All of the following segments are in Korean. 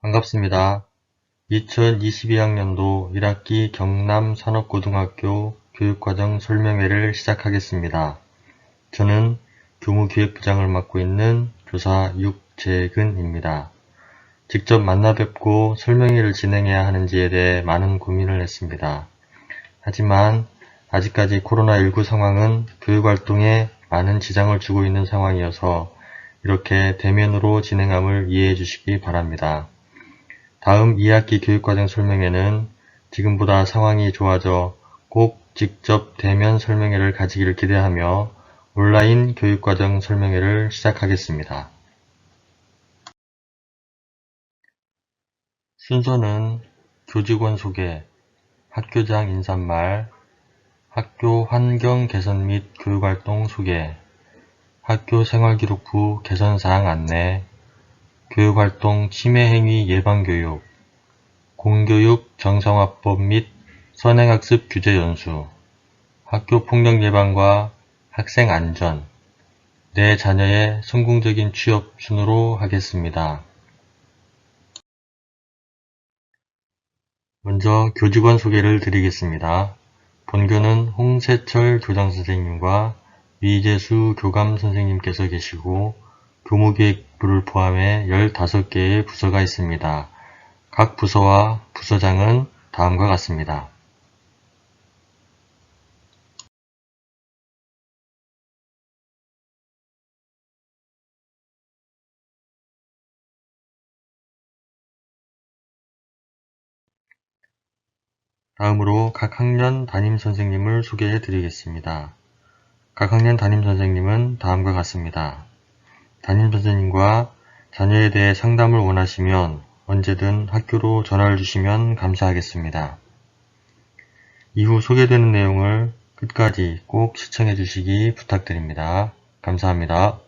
반갑습니다. 2022학년도 1학기 경남산업고등학교 교육과정 설명회를 시작하겠습니다. 저는 교무기획부장을 맡고 있는 교사 육재근입니다. 직접 만나 뵙고 설명회를 진행해야 하는지에 대해 많은 고민을 했습니다. 하지만 아직까지 코로나19 상황은 교육활동에 많은 지장을 주고 있는 상황이어서 이렇게 대면으로 진행함을 이해해 주시기 바랍니다. 다음 2학기 교육과정 설명회는 지금보다 상황이 좋아져 꼭 직접 대면 설명회를 가지기를 기대하며 온라인 교육과정 설명회를 시작하겠습니다. 순서는 교직원 소개, 학교장 인사말, 학교 환경 개선 및 교육활동 소개, 학교 생활기록부 개선사항 안내, 교육활동 침해행위 예방교육, 공교육 정상화법 및 선행학습 규제 연수, 학교 폭력 예방과 학생 안전, 내 자녀의 성공적인 취업 순으로 하겠습니다. 먼저 교직원 소개를 드리겠습니다. 본교는 홍세철 교장선생님과 위재수 교감선생님께서 계시고 교무기획부를 포함해 15개의 부서가 있습니다. 각 부서와 부서장은 다음과 같습니다. 다음으로 각 학년 담임선생님을 소개해 드리겠습니다. 각 학년 담임선생님은 다음과 같습니다. 담임선생님과 자녀에 대해 상담을 원하시면 언제든 학교로 전화를 주시면 감사하겠습니다. 이후 소개되는 내용을 끝까지 꼭 시청해 주시기 부탁드립니다. 감사합니다.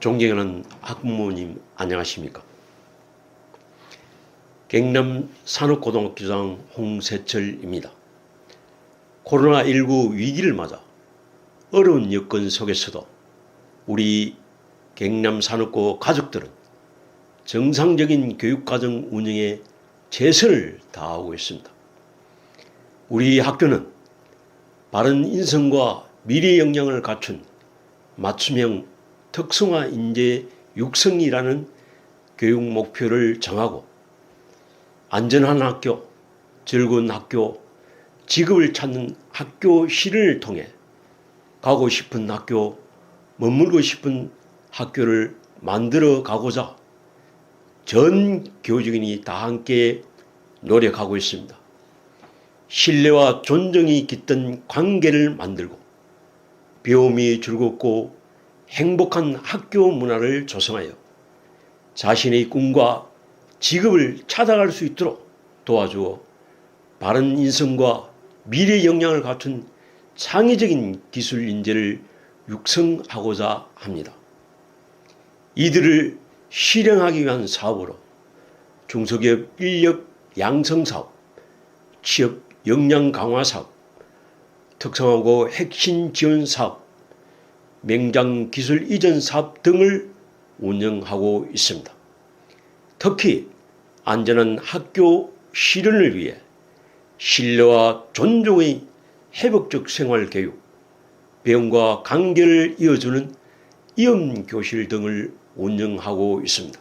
존경하는 학부모님 안녕하십니까? 경남 산업고등학교장 홍세철입니다. 코로나19 위기를 맞아 어려운 여건 속에서도 우리 경남 산업고 가족들은 정상적인 교육과정 운영에 최선을 다하고 있습니다. 우리 학교는 바른 인성과 미래 역량을 갖춘 맞춤형 특성화 인재 육성이라는 교육 목표를 정하고 안전한 학교, 즐거운 학교, 직업을 찾는 학교 실현을 통해 가고 싶은 학교, 머물고 싶은 학교를 만들어 가고자 전 교직원이 다 함께 노력하고 있습니다. 신뢰와 존중이 깃든 관계를 만들고 배움이 즐겁고 행복한 학교 문화를 조성하여 자신의 꿈과 직업을 찾아갈 수 있도록 도와주어 바른 인성과 미래 역량을 갖춘 창의적인 기술 인재를 육성하고자 합니다. 이들을 실현하기 위한 사업으로 중소기업 인력 양성 사업, 취업 역량 강화 사업, 특성화고 핵심 지원 사업, 맹장 기술 이전 사업 등을 운영하고 있습니다. 특히 안전한 학교 실현을 위해 신뢰와 존중의 회복적 생활교육, 배움과 관계를 이어주는 이음교실 등을 운영하고 있습니다.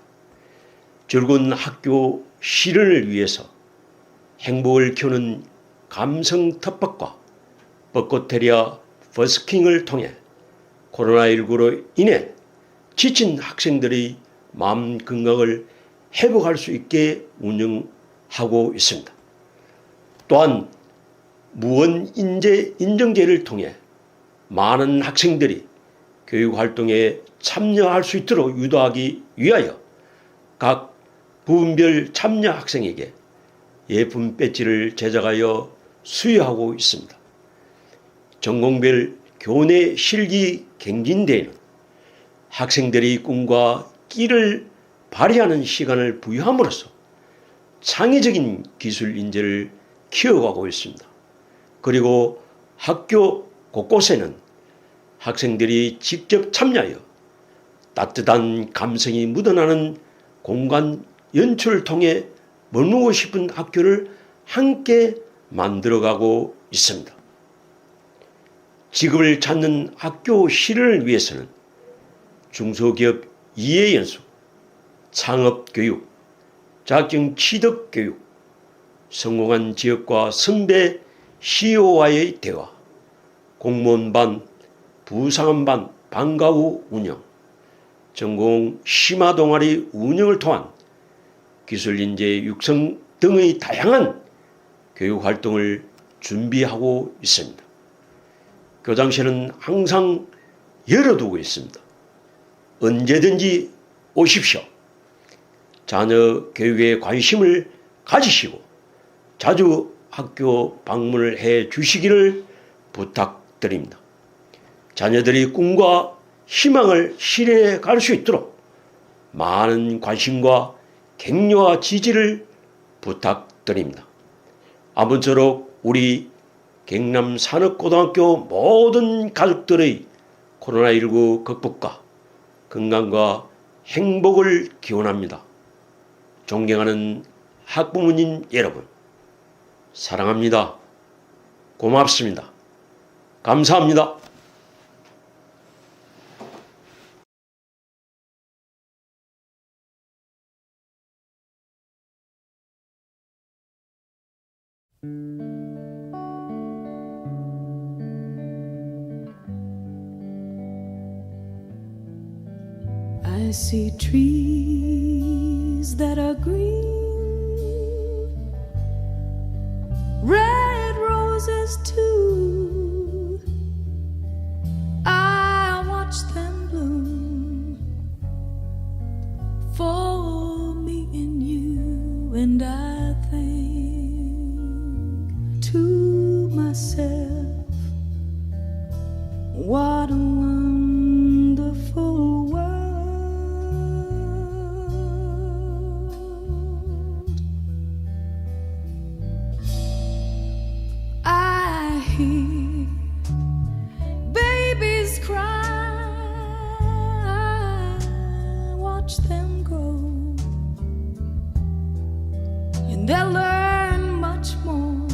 즐거운 학교 실현을 위해서 행복을 키우는 감성 텃밭과 벚꽃테리아 버스킹을 통해 코로나19로 인해 지친 학생들의 마음 건강을 회복할 수 있게 운영하고 있습니다. 또한 무원인재 인정제를 통해 많은 학생들이 교육활동에 참여할 수 있도록 유도하기 위하여 각 부분별 참여 학생에게 예품 배지를 제작하여 수여하고 있습니다. 전공별 교내 실기 갱신대회는 학생들의 꿈과 끼를 발휘하는 시간을 부여함으로써 창의적인 기술 인재를 키워가고 있습니다. 그리고 학교 곳곳에는 학생들이 직접 참여하여 따뜻한 감성이 묻어나는 공간 연출을 통해 머물고 싶은 학교를 함께 만들어가고 있습니다. 직업을 찾는 학교 실현을 위해서는 중소기업 이해연수, 창업교육, 자격증 취득교육, 성공한 지역과 선배 CEO와의 대화, 공무원반, 부상한반 방과 후 운영, 전공 심화 동아리 운영을 통한 기술인재 육성 등의 다양한 교육활동을 준비하고 있습니다. 교장실은 항상 열어두고 있습니다. 언제든지 오십시오. 자녀 교육에 관심을 가지시고 자주 학교 방문을 해 주시기를 부탁드립니다. 자녀들이 꿈과 희망을 실현해 갈 수 있도록 많은 관심과 격려와 지지를 부탁드립니다. 아무쪼록 우리 경남산업고등학교 모든 가족들의 코로나19 극복과 건강과 행복을 기원합니다. 존경하는 학부모님 여러분, 사랑합니다. 고맙습니다. 감사합니다. I see trees that are green, red roses too. I watch them bloom for me and you, and I think to myself, what a wonderful world. I hear babies cry, I watch them grow, and they'll learn much more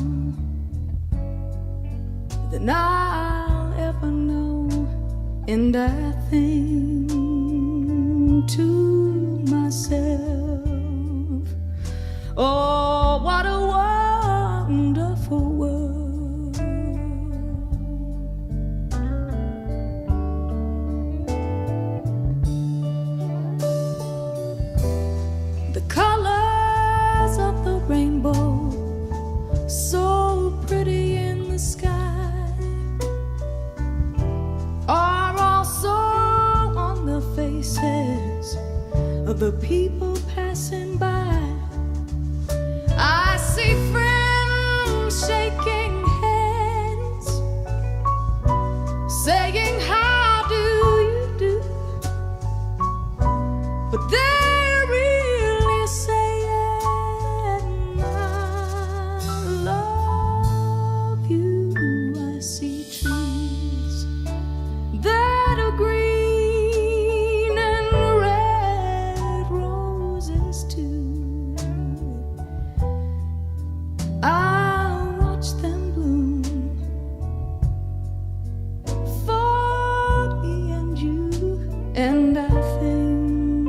than I'll ever know. And I think to myself, oh, what a wonderful world. The colors of the rainbow, so pretty in the sky, are also on the faces of the people passing by. I see friends shaking hands, saying, how do you do? But they're really saying, I love you. I see trees that are green and red roses too. I'll watch them bloom for me and you, and I think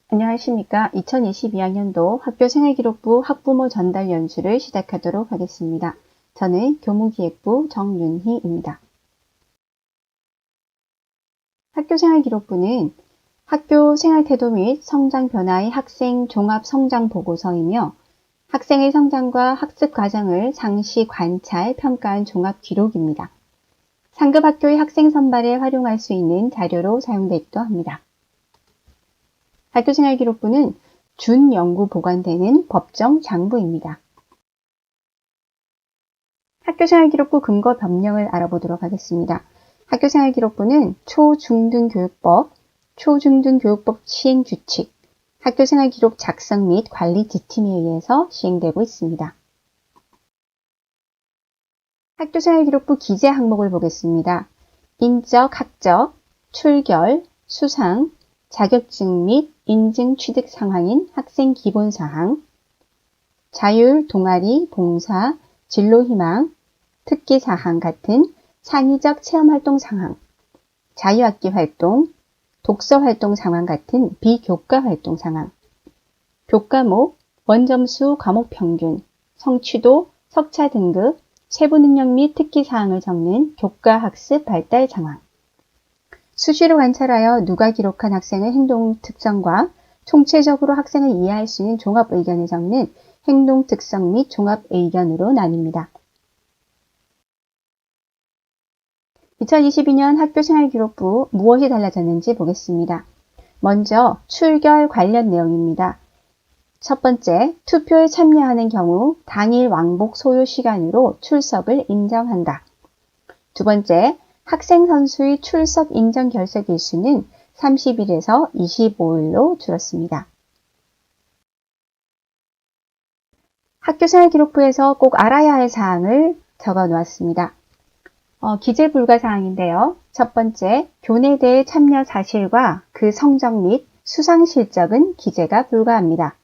안녕하십니까. 2022학년도 학교생활기록부 학부모 전달 연수를 시작하도록 하겠습니다. 저는 교무기획부 정윤희입니다. 학교생활기록부는 학교 생활태도 및 성장 변화의 학생 종합 성장 보고서이며 학생의 성장과 학습 과정을 상시 관찰, 평가한 종합 기록입니다. 상급 학교의 학생 선발에 활용할 수 있는 자료로 사용되기도 합니다. 학교생활기록부는 준연구 보관되는 법정 장부입니다. 학교생활기록부 근거 법령을 알아보도록 하겠습니다. 학교생활기록부는 초중등교육법, 초중등교육법 시행규칙, 학교생활기록 작성 및 관리 지침에 의해서 시행되고 있습니다. 학교생활기록부 기재 항목을 보겠습니다. 인적, 학적, 출결, 수상, 자격증 및 인증 취득 상황인 학생 기본사항, 자율, 동아리, 봉사, 진로희망, 특기사항 같은 창의적 체험활동 상황, 자유학기 활동, 독서활동 상황 같은 비교과 활동 상황, 교과목, 원점수, 과목 평균, 성취도, 석차 등급, 세부 능력 및 특기사항을 적는 교과 학습 발달 상황, 수시로 관찰하여 누가 기록한 학생의 행동 특성과 총체적으로 학생을 이해할 수 있는 종합 의견을 적는 행동 특성 및 종합 의견으로 나뉩니다. 2022년 학교생활기록부 무엇이 달라졌는지 보겠습니다. 먼저 출결 관련 내용입니다. 첫 번째, 투표에 참여하는 경우 당일 왕복 소요 시간으로 출석을 인정한다. 두 번째, 학생 선수의 출석 인정 결석 일수는 30일에서 25일로 줄었습니다. 학교생활기록부에서 꼭 알아야 할 사항을 적어 놓았습니다. 기재 불가 사항인데요. 첫 번째, 교내대회 참여 사실과 그 성적 및 수상 실적은 기재가 불가합니다.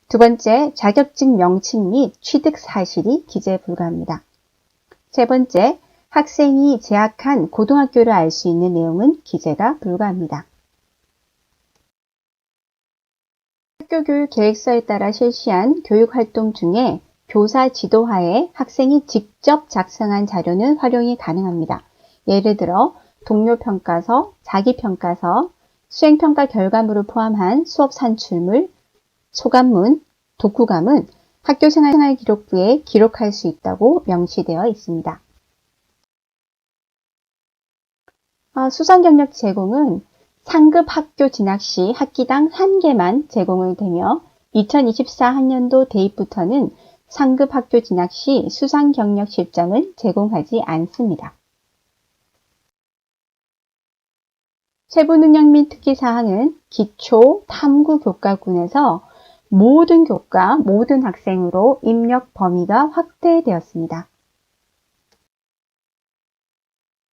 두 번째, 자격증 명칭 및 취득 사실이 기재 불가합니다. 세 번째, 학생이 재학한 고등학교를 알 수 있는 내용은 기재가 불가합니다. 학교교육 계획서에 따라 실시한 교육활동 중에 교사 지도하에 학생이 직접 작성한 자료는 활용이 가능합니다. 예를 들어 동료평가서, 자기평가서, 수행평가 결과물을 포함한 수업 산출물, 소감문, 독후감은 학교생활기록부에 기록할 수 있다고 명시되어 있습니다. 수상경력 제공은 상급 학교 진학 시 학기당 1개만 제공을 되며 2024학년도 대입부터는 상급 학교 진학 시 수상경력 실점은 제공하지 않습니다. 세부능력 및 특기사항은 기초 탐구 교과군에서 모든 교과, 모든 학생으로 입력 범위가 확대되었습니다.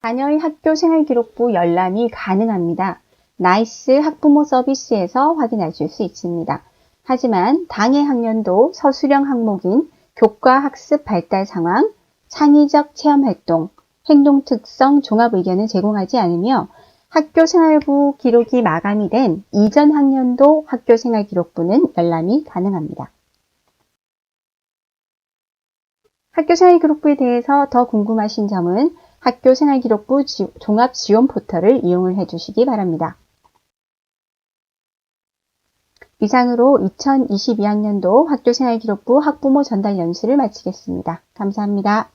자녀의 학교생활기록부 열람이 가능합니다. 나이스 학부모 서비스에서 확인하실 수 있습니다. 하지만 당해 학년도 서술형 항목인 교과 학습 발달 상황, 창의적 체험활동, 행동 특성 종합 의견을 제공하지 않으며 학교생활부 기록이 마감이 된 이전 학년도 학교생활기록부는 열람이 가능합니다. 학교생활기록부에 대해서 더 궁금하신 점은 학교생활기록부 종합지원 포털을 이용을 해주시기 바랍니다. 이상으로 2022학년도 학교생활기록부 학부모 전달 연수를 마치겠습니다. 감사합니다.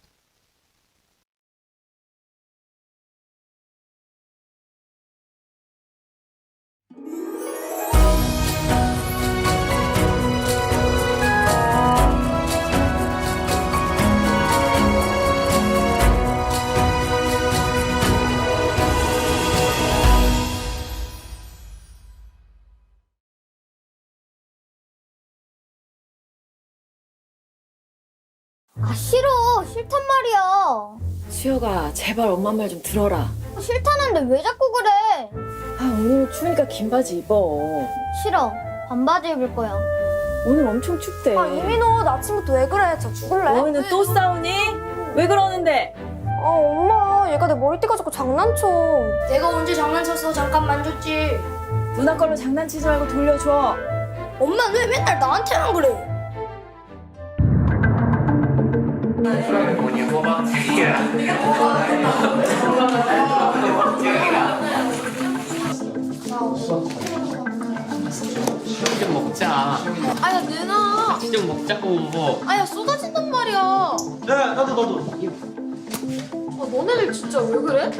싫어. 싫단 말이야. 수혁아, 제발 엄마 말 좀 들어라. 싫다는데 왜 자꾸 그래? 오늘 추우니까 긴 바지 입어. 싫어. 반바지 입을 거야. 오늘 엄청 춥대. 이민호, 나 아침부터 왜 그래? 진짜 죽을래? 너희는 또 싸우니? 왜 그러는데? 엄마, 얘가 내 머리띠 가지고 장난쳐. 내가 언제 장난쳤어? 잠깐 만졌지. 누나 걸로 장난치지 말고 돌려줘. 엄마 왜 맨날 나한테만 그래? 좀 먹자. 아야 내놔. 좀 먹자고. 아야 쏟아진단 말이야. 네, 나도. 너네들 진짜 왜 그래?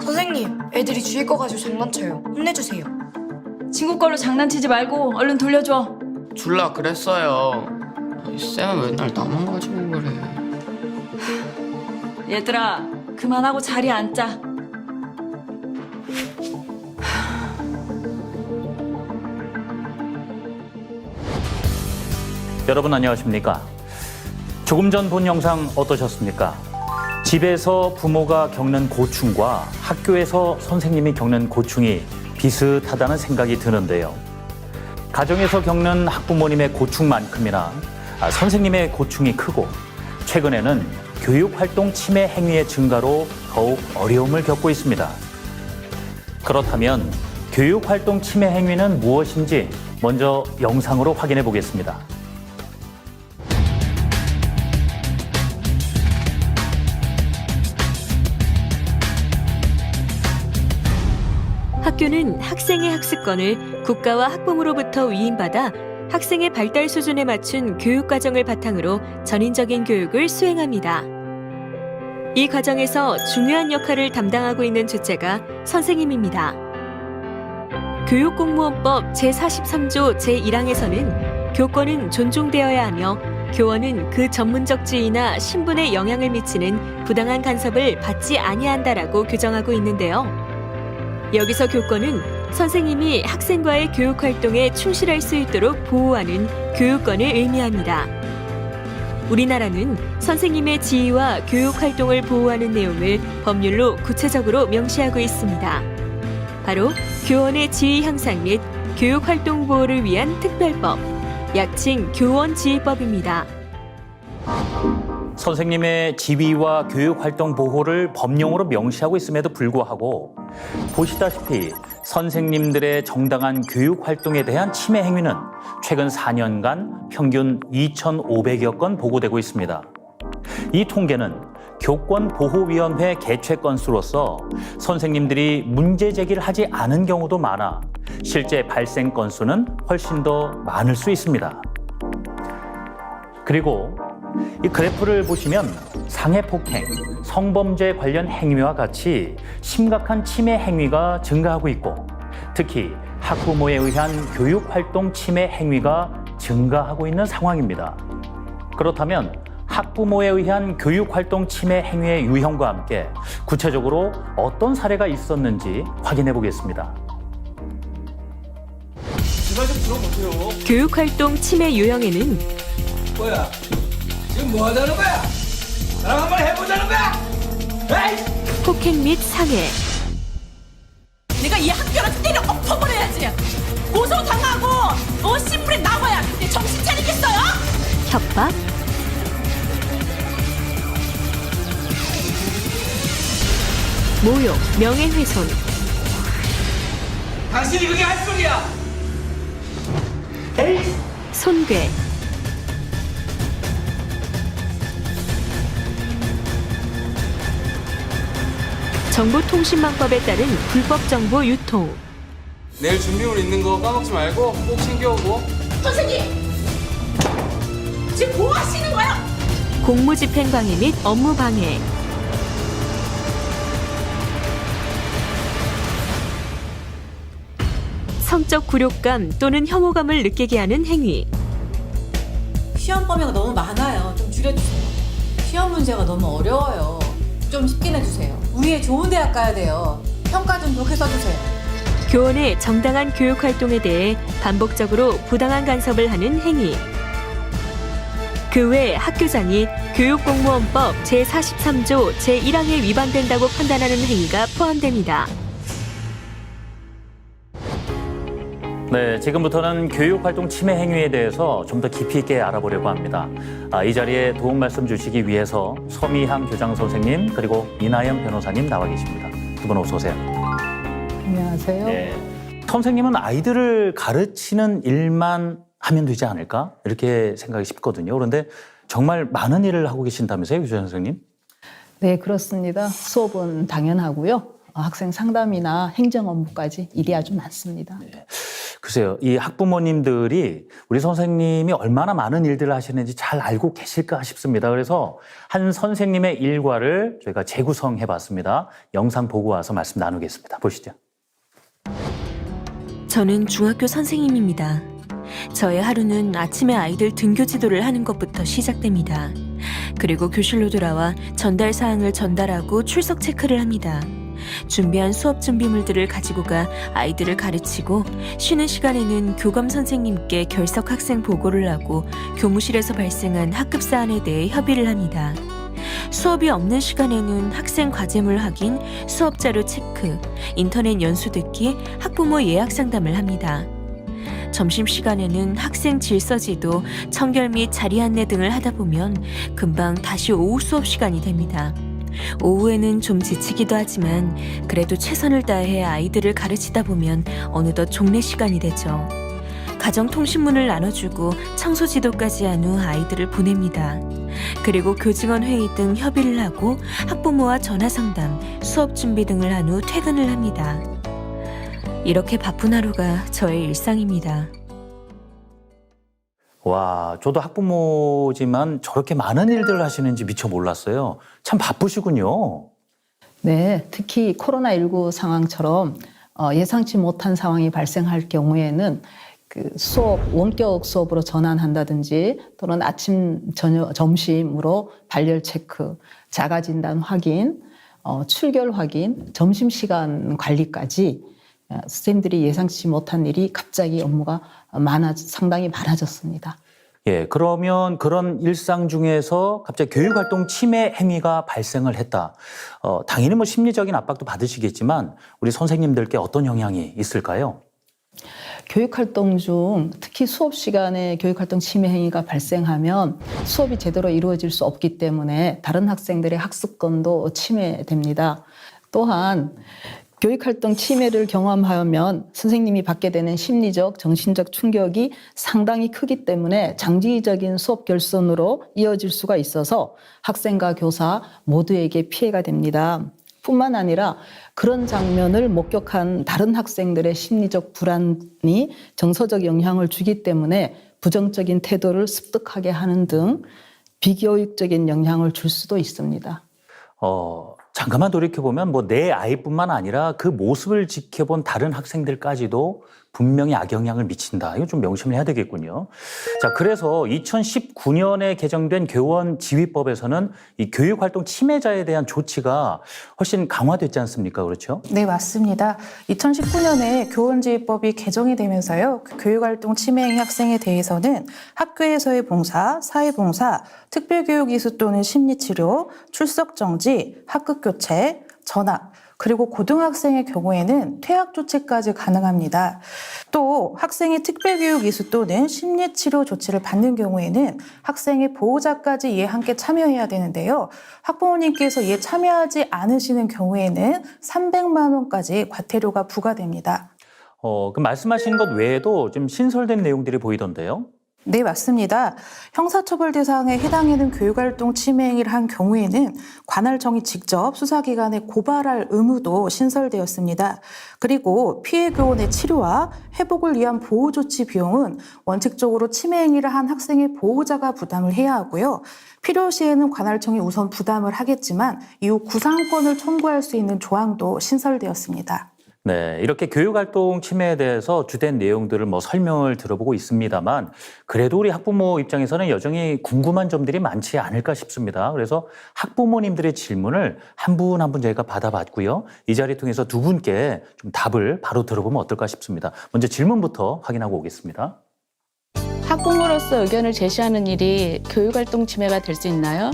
선생님, 애들이 주일 거 가지고 장난쳐요. 혼내주세요. 친구 걸로 장난치지 말고 얼른 돌려줘. 줄라 그랬어요. 쌤은 맨날 나만 가지고 그래. 얘들아, 그만하고 자리에 앉자. 여러분 안녕하십니까? 조금 전 본 영상 어떠셨습니까? 집에서 부모가 겪는 고충과 학교에서 선생님이 겪는 고충이 비슷하다는 생각이 드는데요. 가정에서 겪는 학부모님의 고충만큼이나 선생님의 고충이 크고 최근에는 교육활동 침해 행위의 증가로 더욱 어려움을 겪고 있습니다. 그렇다면 교육활동 침해 행위는 무엇인지 먼저 영상으로 확인해 보겠습니다. 학교는 학생의 학습권을 국가와 학부모로부터 위임받아 학생의 발달 수준에 맞춘 교육 과정을 바탕으로 전인적인 교육을 수행합니다. 이 과정에서 중요한 역할을 담당하고 있는 주체가 선생님입니다. 교육공무원법 제43조 제1항에서는 교권은 존중되어야 하며 교원은 그 전문적 지위나 신분에 영향을 미치는 부당한 간섭을 받지 아니한다라고 규정하고 있는데요. 여기서 교권은 선생님이 학생과의 교육활동에 충실할 수 있도록 보호하는 교육권을 의미합니다. 우리나라는 선생님의 지위와 교육활동을 보호하는 내용을 법률로 구체적으로 명시하고 있습니다. 바로 교원의 지위 향상 및 교육활동 보호를 위한 특별법, 약칭 교원지휘법입니다. 선생님의 지위와 교육활동 보호를 법령으로 명시하고 있음에도 불구하고 보시다시피 선생님들의 정당한 교육활동에 대한 침해 행위는 최근 4년간 평균 2,500여 건 보고되고 있습니다. 이 통계는 교권보호위원회 개최 건수로서 선생님들이 문제 제기를 하지 않은 경우도 많아 실제 발생 건수는 훨씬 더 많을 수 있습니다. 그리고 이 그래프를 보시면 상해폭행, 성범죄 관련 행위와 같이 심각한 침해 행위가 증가하고 있고 특히 학부모에 의한 교육활동 침해 행위가 증가하고 있는 상황입니다. 그렇다면 학부모에 의한 교육활동 침해 행위의 유형과 함께 구체적으로 어떤 사례가 있었는지 확인해 보겠습니다. 교육활동 침해 유형에는 뭐야? 지금 뭐 하자는 거야? 나랑 한번 해보자는 거야? 에이! 폭행 및 상해, 내가 이 학교를 때려 엎어버려야지. 고소당하고 신문에 나와야 그때 정신 차리겠어요? 협박, 모욕, 명예훼손, 당신이 그게 할 소리야! 에이! 손괴, 정보통신망법에 따른 불법 정보 유통, 내일 준비물 있는 거 까먹지 말고 꼭 챙겨오고. 선생님! 지금 뭐 하시는 거예요? 공무집행 방해 및 업무 방해, 성적 굴욕감 또는 혐오감을 느끼게 하는 행위, 시험 범위가 너무 많아요. 좀 줄여주세요. 시험 문제가 너무 어려워요. 좀 쉽게 내주세요. 우리 애 좋은 대학 가야 돼요. 평가 좀 좋게 써주세요. 교원의 정당한 교육 활동에 대해 반복적으로 부당한 간섭을 하는 행위, 그 외 학교장이 교육공무원법 제43조 제1항에 위반된다고 판단하는 행위가 포함됩니다. 네, 지금부터는 교육활동 침해 행위에 대해서 좀 더 깊이 있게 알아보려고 합니다. 이 자리에 도움 말씀 주시기 위해서 서미향 교장 선생님 그리고 이나영 변호사님 나와 계십니다. 두 분 어서 오세요. 안녕하세요. 네, 선생님은 아이들을 가르치는 일만 하면 되지 않을까? 이렇게 생각이 싶거든요. 그런데 정말 많은 일을 하고 계신다면서요, 유재 선생님? 네, 그렇습니다. 수업은 당연하고요. 학생 상담이나 행정 업무까지 일이 아주 많습니다. 네. 글쎄요, 이 학부모님들이 우리 선생님이 얼마나 많은 일들을 하시는지 잘 알고 계실까 싶습니다. 그래서 한 선생님의 일과를 저희가 재구성해 봤습니다. 영상 보고 와서 말씀 나누겠습니다. 보시죠. 저는 중학교 선생님입니다. 저의 하루는 아침에 아이들 등교 지도를 하는 것부터 시작됩니다. 그리고 교실로 돌아와 전달 사항을 전달하고 출석 체크를 합니다. 준비한 수업 준비물들을 가지고 가 아이들을 가르치고 쉬는 시간에는 교감 선생님께 결석 학생 보고를 하고 교무실에서 발생한 학급 사안에 대해 협의를 합니다. 수업이 없는 시간에는 학생 과제물 확인, 수업 자료 체크, 인터넷 연수 듣기, 학부모 예약 상담을 합니다. 점심시간에는 학생 질서지도, 청결 및 자리 안내 등을 하다 보면 금방 다시 오후 수업 시간이 됩니다. 오후에는 좀 지치기도 하지만 그래도 최선을 다해 아이들을 가르치다 보면 어느덧 종례 시간이 되죠. 가정통신문을 나눠주고 청소지도까지 한 후 아이들을 보냅니다. 그리고 교직원 회의 등 협의를 하고 학부모와 전화상담, 수업 준비 등을 한 후 퇴근을 합니다. 이렇게 바쁜 하루가 저의 일상입니다. 와, 저도 학부모지만 저렇게 많은 일들을 하시는지 미처 몰랐어요. 참 바쁘시군요. 네, 특히 코로나19 상황처럼 예상치 못한 상황이 발생할 경우에는 그 수업, 원격 수업으로 전환한다든지 또는 아침, 저녁, 점심으로 발열 체크, 자가 진단 확인, 출결 확인, 점심시간 관리까지 선생님들이 예상치 못한 일이 갑자기 업무가 상당히 많아졌습니다. 예, 그러면 그런 일상 중에서 갑자기 교육활동 침해 행위가 발생을 했다. 당연히 뭐 심리적인 압박도 받으시겠지만 우리 선생님들께 어떤 영향이 있을까요? 교육활동 중 특히 수업 시간에 교육활동 침해 행위가 발생하면 수업이 제대로 이루어질 수 없기 때문에 다른 학생들의 학습권도 침해됩니다. 또한 교육활동 침해를 경험하면 선생님이 받게 되는 심리적, 정신적 충격이 상당히 크기 때문에 장기적인 수업 결손으로 이어질 수가 있어서 학생과 교사 모두에게 피해가 됩니다. 뿐만 아니라 그런 장면을 목격한 다른 학생들의 심리적 불안이 정서적 영향을 주기 때문에 부정적인 태도를 습득하게 하는 등 비교육적인 영향을 줄 수도 있습니다. 잠깐만 돌이켜보면 뭐 내 아이뿐만 아니라 그 모습을 지켜본 다른 학생들까지도 분명히 악영향을 미친다. 이거 좀 명심을 해야 되겠군요. 자, 그래서 2019년에 개정된 교원지휘법에서는 이 교육활동 침해자에 대한 조치가 훨씬 강화됐지 않습니까? 그렇죠? 네, 맞습니다. 2019년에 교원지휘법이 개정이 되면서요. 교육활동 침해 행위 학생에 대해서는 학교에서의 봉사, 사회봉사, 특별교육 이수 또는 심리치료, 출석정지, 학급교체, 전학, 그리고 고등학생의 경우에는 퇴학 조치까지 가능합니다. 또 학생이 특별교육 이수 또는 심리치료 조치를 받는 경우에는 학생의 보호자까지 이에 함께 참여해야 되는데요. 학부모님께서 이에 참여하지 않으시는 경우에는 300만 원까지 과태료가 부과됩니다. 그 말씀하신 것 외에도 좀 신설된 내용들이 보이던데요. 네, 맞습니다. 형사처벌 대상에 해당하는 교육활동 침해 행위를 한 경우에는 관할청이 직접 수사기관에 고발할 의무도 신설되었습니다. 그리고 피해 교원의 치료와 회복을 위한 보호조치 비용은 원칙적으로 침해 행위를 한 학생의 보호자가 부담을 해야 하고요. 필요시에는 관할청이 우선 부담을 하겠지만 이후 구상권을 청구할 수 있는 조항도 신설되었습니다. 네, 이렇게 교육활동 침해에 대해서 주된 내용들을 설명을 들어보고 있습니다만 그래도 우리 학부모 입장에서는 여전히 궁금한 점들이 많지 않을까 싶습니다. 그래서 학부모님들의 질문을 한 분 한 분 저희가 받아봤고요. 이 자리 통해서 두 분께 좀 답을 바로 들어보면 어떨까 싶습니다. 먼저 질문부터 확인하고 오겠습니다. 학부모로서 의견을 제시하는 일이 교육활동 침해가 될 수 있나요?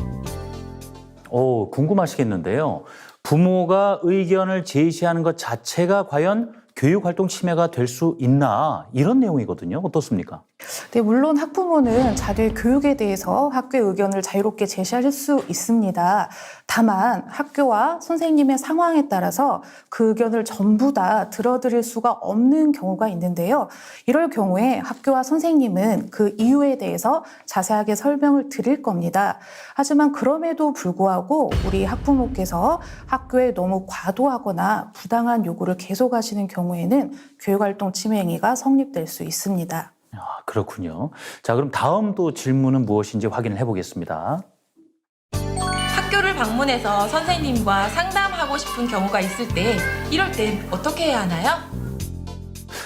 궁금하시겠는데요. 부모가 의견을 제시하는 것 자체가 과연 교육활동 침해가 될 수 있나 이런 내용이거든요. 어떻습니까? 네, 물론 학부모는 자녀의 교육에 대해서 학교의 의견을 자유롭게 제시할 수 있습니다. 다만 학교와 선생님의 상황에 따라서 그 의견을 전부 다 들어드릴 수가 없는 경우가 있는데요. 이럴 경우에 학교와 선생님은 그 이유에 대해서 자세하게 설명을 드릴 겁니다. 하지만 그럼에도 불구하고 우리 학부모께서 학교에 너무 과도하거나 부당한 요구를 계속하시는 경우에는 교육활동 침해 행위가 성립될 수 있습니다. 그렇군요. 자, 그럼 다음 또 질문은 무엇인지 확인을 해보겠습니다. 학교를 방문해서 선생님과 상담하고 싶은 경우가 있을 때 이럴 땐 어떻게 해야 하나요?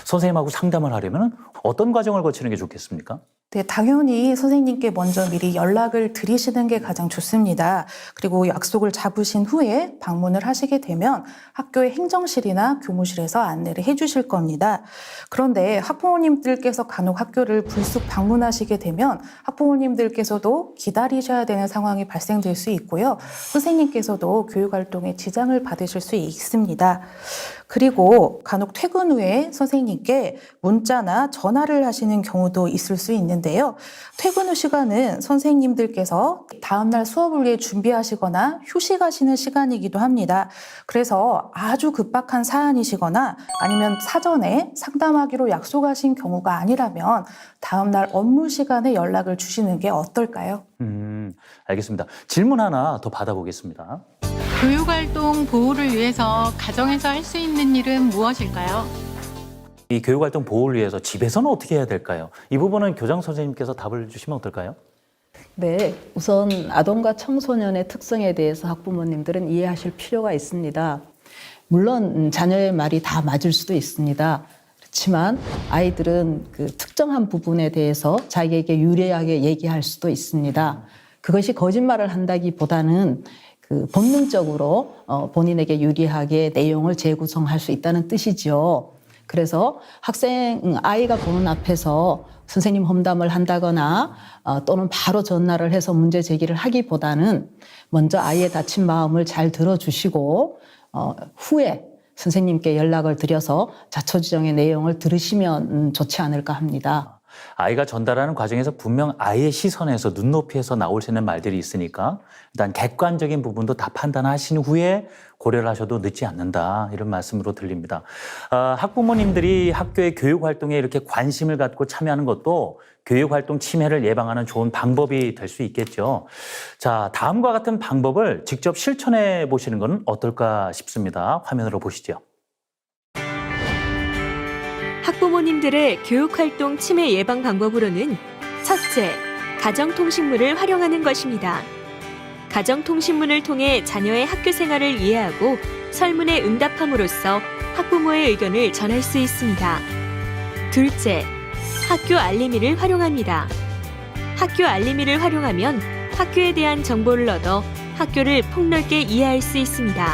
선생님하고 상담을 하려면 어떤 과정을 거치는 게 좋겠습니까? 네, 당연히 선생님께 먼저 미리 연락을 드리시는 게 가장 좋습니다. 그리고 약속을 잡으신 후에 방문을 하시게 되면 학교의 행정실이나 교무실에서 안내를 해주실 겁니다. 그런데 학부모님들께서 간혹 학교를 불쑥 방문하시게 되면 학부모님들께서도 기다리셔야 되는 상황이 발생될 수 있고요. 선생님께서도 교육활동에 지장을 받으실 수 있습니다. 그리고 간혹 퇴근 후에 선생님께 문자나 전화를 하시는 경우도 있을 수 있는데요. 퇴근 후 시간은 선생님들께서 다음날 수업을 위해 준비하시거나 휴식하시는 시간이기도 합니다. 그래서 아주 급박한 사안이시거나 아니면 사전에 상담하기로 약속하신 경우가 아니라면 다음날 업무 시간에 연락을 주시는 게 어떨까요? 알겠습니다. 질문 하나 더 받아보겠습니다. 교육활동 보호를 위해서 가정에서 할 수 있는 일은 무엇일까요? 이 교육활동 보호를 위해서 집에서는 어떻게 해야 될까요? 이 부분은 교장 선생님께서 답을 주시면 어떨까요? 네, 우선 아동과 청소년의 특성에 대해서 학부모님들은 이해하실 필요가 있습니다. 물론 자녀의 말이 다 맞을 수도 있습니다. 그렇지만 아이들은 그 특정한 부분에 대해서 자기에게 유리하게 얘기할 수도 있습니다. 그것이 거짓말을 한다기보다는 그 본능적으로 본인에게 유리하게 내용을 재구성할 수 있다는 뜻이죠. 그래서 아이가 보는 앞에서 선생님 험담을 한다거나 또는 바로 전화를 해서 문제 제기를 하기보다는 먼저 아이의 다친 마음을 잘 들어주시고 후에 선생님께 연락을 드려서 자초지종의 내용을 들으시면 좋지 않을까 합니다. 아이가 전달하는 과정에서 분명 아이의 시선에서 눈높이에서 나올 수 있는 말들이 있으니까 일단 객관적인 부분도 다 판단하신 후에 고려를 하셔도 늦지 않는다, 이런 말씀으로 들립니다. 학부모님들이 학교의 교육활동에 이렇게 관심을 갖고 참여하는 것도 교육활동 침해를 예방하는 좋은 방법이 될 수 있겠죠. 자, 다음과 같은 방법을 직접 실천해 보시는 건 어떨까 싶습니다. 화면으로 보시죠. 학부모님들의 교육활동 침해 예방 방법으로는 첫째, 가정통신문을 활용하는 것입니다. 가정통신문을 통해 자녀의 학교 생활을 이해하고 설문에 응답함으로써 학부모의 의견을 전할 수 있습니다. 둘째, 학교 알림이를 활용합니다. 학교 알림이를 활용하면 학교에 대한 정보를 얻어 학교를 폭넓게 이해할 수 있습니다.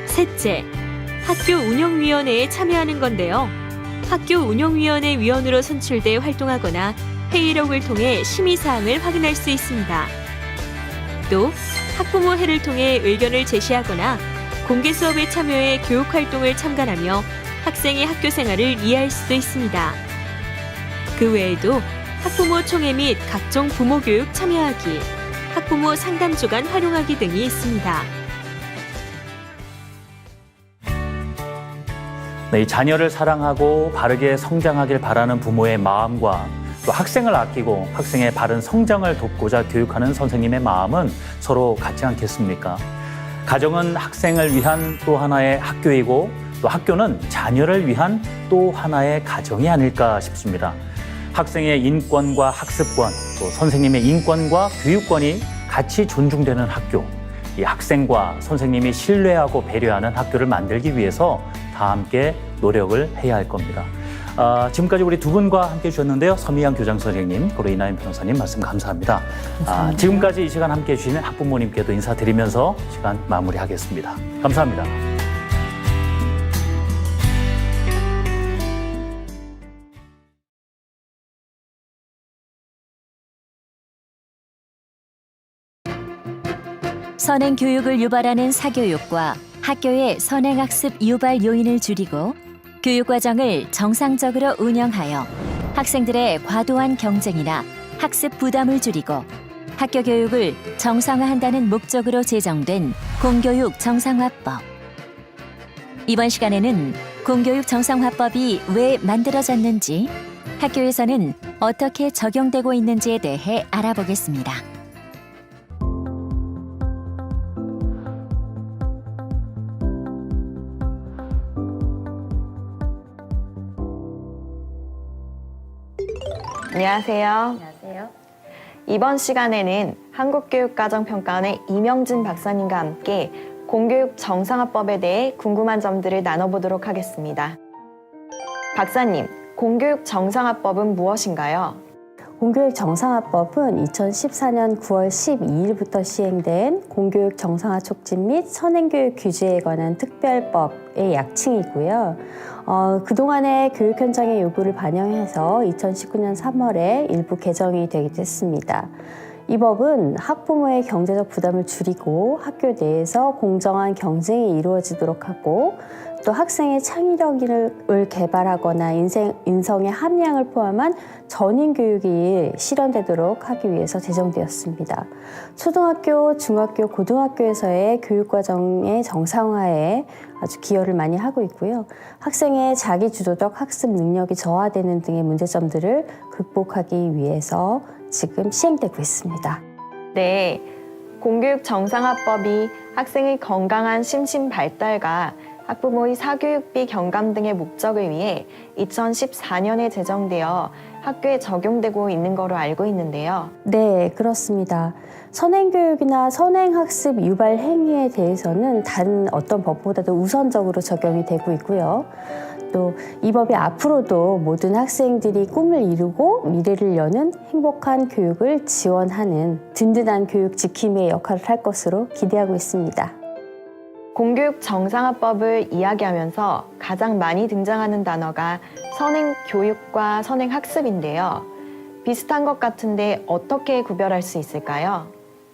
셋째, 학교 운영위원회에 참여하는 건데요. 학교 운영위원회 위원으로 선출돼 활동하거나 회의록을 통해 심의사항을 확인할 수 있습니다. 또 학부모회를 통해 의견을 제시하거나 공개 수업에 참여해 교육활동을 참관하며 학생의 학교 생활을 이해할 수도 있습니다. 그 외에도 학부모 총회 및 각종 부모 교육 참여하기, 학부모 상담 주간 활용하기 등이 있습니다. 네, 이 자녀를 사랑하고 바르게 성장하길 바라는 부모의 마음과 또 학생을 아끼고 학생의 바른 성장을 돕고자 교육하는 선생님의 마음은 서로 같지 않겠습니까? 가정은 학생을 위한 또 하나의 학교이고 또 학교는 자녀를 위한 또 하나의 가정이 아닐까 싶습니다. 학생의 인권과 학습권, 또 선생님의 인권과 교육권이 같이 존중되는 학교, 이 학생과 선생님이 신뢰하고 배려하는 학교를 만들기 위해서 다 함께 노력을 해야 할 겁니다. 지금까지 우리 두 분과 함께 해주셨는데요. 서미양 교장 선생님, 그리고 이나연 변호사님 말씀 감사합니다. 지금까지 이 시간 함께 해주신 학부모님께도 인사드리면서 시간 마무리하겠습니다. 감사합니다. 선행 교육을 유발하는 사교육과 학교의 선행학습 유발 요인을 줄이고 교육과정을 정상적으로 운영하여 학생들의 과도한 경쟁이나 학습 부담을 줄이고 학교 교육을 정상화한다는 목적으로 제정된 공교육 정상화법. 이번 시간에는 공교육 정상화법이 왜 만들어졌는지, 학교에서는 어떻게 적용되고 있는지에 대해 알아보겠습니다. 안녕하세요. 안녕하세요. 이번 시간에는 한국교육과정평가원의 이명진 박사님과 함께 공교육 정상화법에 대해 궁금한 점들을 나눠보도록 하겠습니다. 박사님, 공교육 정상화법은 무엇인가요? 공교육 정상화법은 2014년 9월 12일부터 시행된 공교육 정상화 촉진 및 선행교육 규제에 관한 특별법의 약칭이고요. 그동안의 교육 현장의 요구를 반영해서 2019년 3월에 일부 개정이 되기도 했습니다. 이 법은 학부모의 경제적 부담을 줄이고 학교 내에서 공정한 경쟁이 이루어지도록 하고, 또 학생의 창의력을 개발하거나 인성의 함양을 포함한 전인 교육이 실현되도록 하기 위해서 제정되었습니다. 초등학교, 중학교, 고등학교에서의 교육과정의 정상화에 아주 기여를 많이 하고 있고요. 학생의 자기주도적 학습 능력이 저하되는 등의 문제점들을 극복하기 위해서 지금 시행되고 있습니다. 네, 공교육 정상화법이 학생의 건강한 심신 발달과 학부모의 사교육비 경감 등의 목적을 위해 2014년에 제정되어 학교에 적용되고 있는 거로 알고 있는데요. 네, 그렇습니다. 선행교육이나 선행학습 유발 행위에 대해서는 다른 어떤 법보다도 우선적으로 적용이 되고 있고요. 또 이 법이 앞으로도 모든 학생들이 꿈을 이루고 미래를 여는 행복한 교육을 지원하는 든든한 교육 지킴이의 역할을 할 것으로 기대하고 있습니다. 공교육 정상화법을 이야기하면서 가장 많이 등장하는 단어가 선행교육과 선행학습인데요. 비슷한 것 같은데 어떻게 구별할 수 있을까요?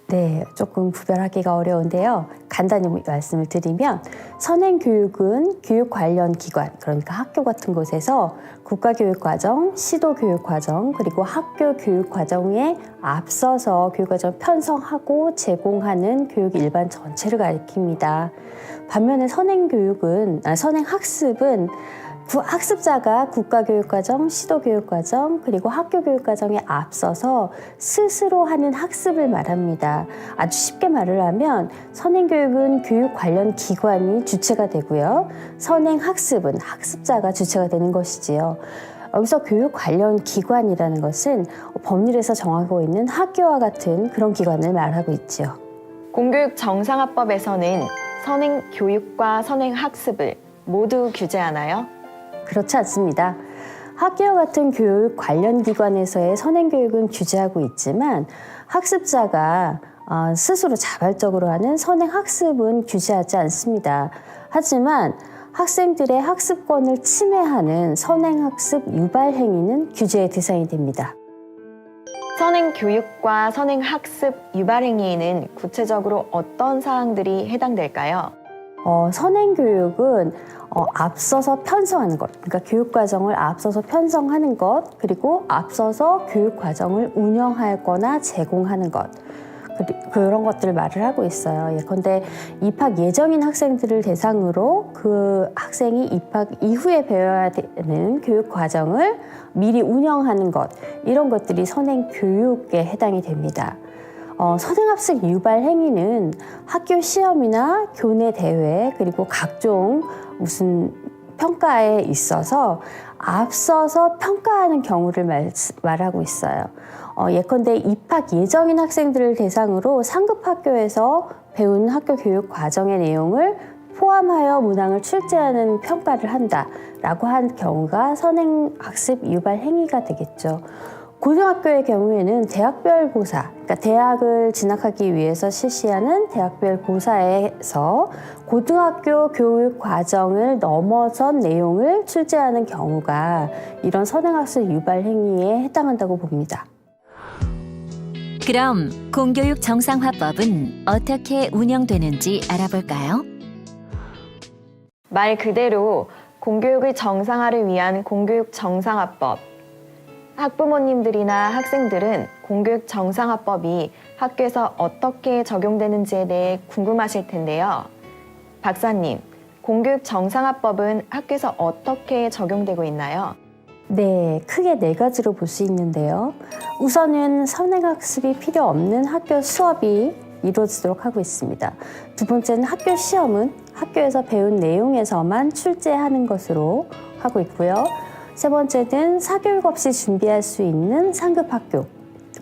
네, 조금 구별하기가 어려운데요. 간단히 말씀을 드리면, 선행교육은 교육 관련 기관, 그러니까 학교 같은 곳에서 국가교육과정, 시도교육과정, 그리고 학교 교육과정에 앞서서 교육과정 편성하고 제공하는 교육 일반 전체를 가리킵니다. 반면에 선행학습은 학습자가 국가교육과정, 시도교육과정, 그리고 학교교육과정에 앞서서 스스로 하는 학습을 말합니다. 아주 쉽게 말을 하면 선행교육은 교육 관련 기관이 주체가 되고요. 선행학습은 학습자가 주체가 되는 것이지요. 여기서 교육 관련 기관이라는 것은 법률에서 정하고 있는 학교와 같은 그런 기관을 말하고 있지요. 공교육 정상화법에서는 선행교육과 선행학습을 모두 규제하나요? 그렇지 않습니다. 학교와 같은 교육 관련 기관에서의 선행교육은 규제하고 있지만, 학습자가 스스로 자발적으로 하는 선행학습은 규제하지 않습니다. 하지만 학생들의 학습권을 침해하는 선행학습 유발 행위는 규제의 대상이 됩니다. 선행교육과 선행학습 유발 행위에는 구체적으로 어떤 사항들이 해당될까요? 선행교육은 앞서서 편성하는 것, 그러니까 교육과정을 앞서서 편성하는 것, 그리고 앞서서 교육과정을 운영하거나 제공하는 것, 그런 것들을 말을 하고 있어요. 예컨대 입학 예정인 학생들을 대상으로 그 학생이 입학 이후에 배워야 되는 교육과정을 미리 운영하는 것, 이런 것들이 선행교육에 해당이 됩니다. 선행학습 유발 행위는 학교 시험이나 교내 대회, 그리고 각종 무슨 평가에 있어서 앞서서 평가하는 경우를 말하고 있어요. 예컨대 입학 예정인 학생들을 대상으로 상급 학교에서 배운 학교 교육 과정의 내용을 포함하여 문항을 출제하는 평가를 한다라고 한 경우가 선행학습 유발 행위가 되겠죠. 고등학교의 경우에는 대학별 고사, 그러니까 대학을 진학하기 위해서 실시하는 대학별 고사에서 고등학교 교육 과정을 넘어선 내용을 출제하는 경우가 이런 선행학습 유발 행위에 해당한다고 봅니다. 그럼 공교육 정상화법은 어떻게 운영되는지 알아볼까요? 말 그대로 공교육의 정상화를 위한 공교육 정상화법. 학부모님들이나 학생들은 공교육 정상화법이 학교에서 어떻게 적용되는지에 대해 궁금하실 텐데요. 박사님, 공교육 정상화법은 학교에서 어떻게 적용되고 있나요? 네, 크게 네 가지로 볼 수 있는데요. 우선은 선행학습이 필요 없는 학교 수업이 이루어지도록 하고 있습니다. 두 번째는 학교 시험은 학교에서 배운 내용에서만 출제하는 것으로 하고 있고요. 세 번째는 사교육 없이 준비할 수 있는 상급 학교,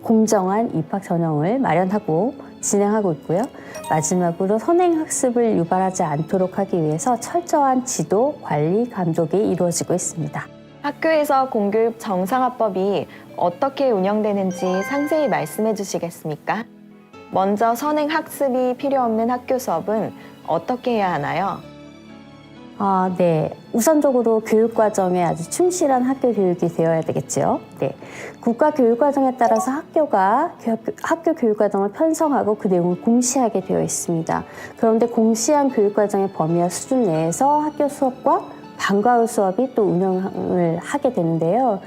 공정한 입학 전형을 마련하고 진행하고 있고요. 마지막으로 선행학습을 유발하지 않도록 하기 위해서 철저한 지도, 관리, 감독이 이루어지고 있습니다. 학교에서 공교육 정상화법이 어떻게 운영되는지 상세히 말씀해 주시겠습니까? 먼저 선행학습이 필요 없는 학교 수업은 어떻게 해야 하나요? 네. 우선적으로 교육과정에 아주 충실한 학교 교육이 되어야 되겠죠. 네. 국가 교육과정에 따라서 학교가 학교 교육과정을 편성하고 그 내용을 공시하게 되어 있습니다. 그런데 공시한 교육과정의 범위와 수준 내에서 학교 수업과 방과 후 수업이 또 운영을 하게 되는데요.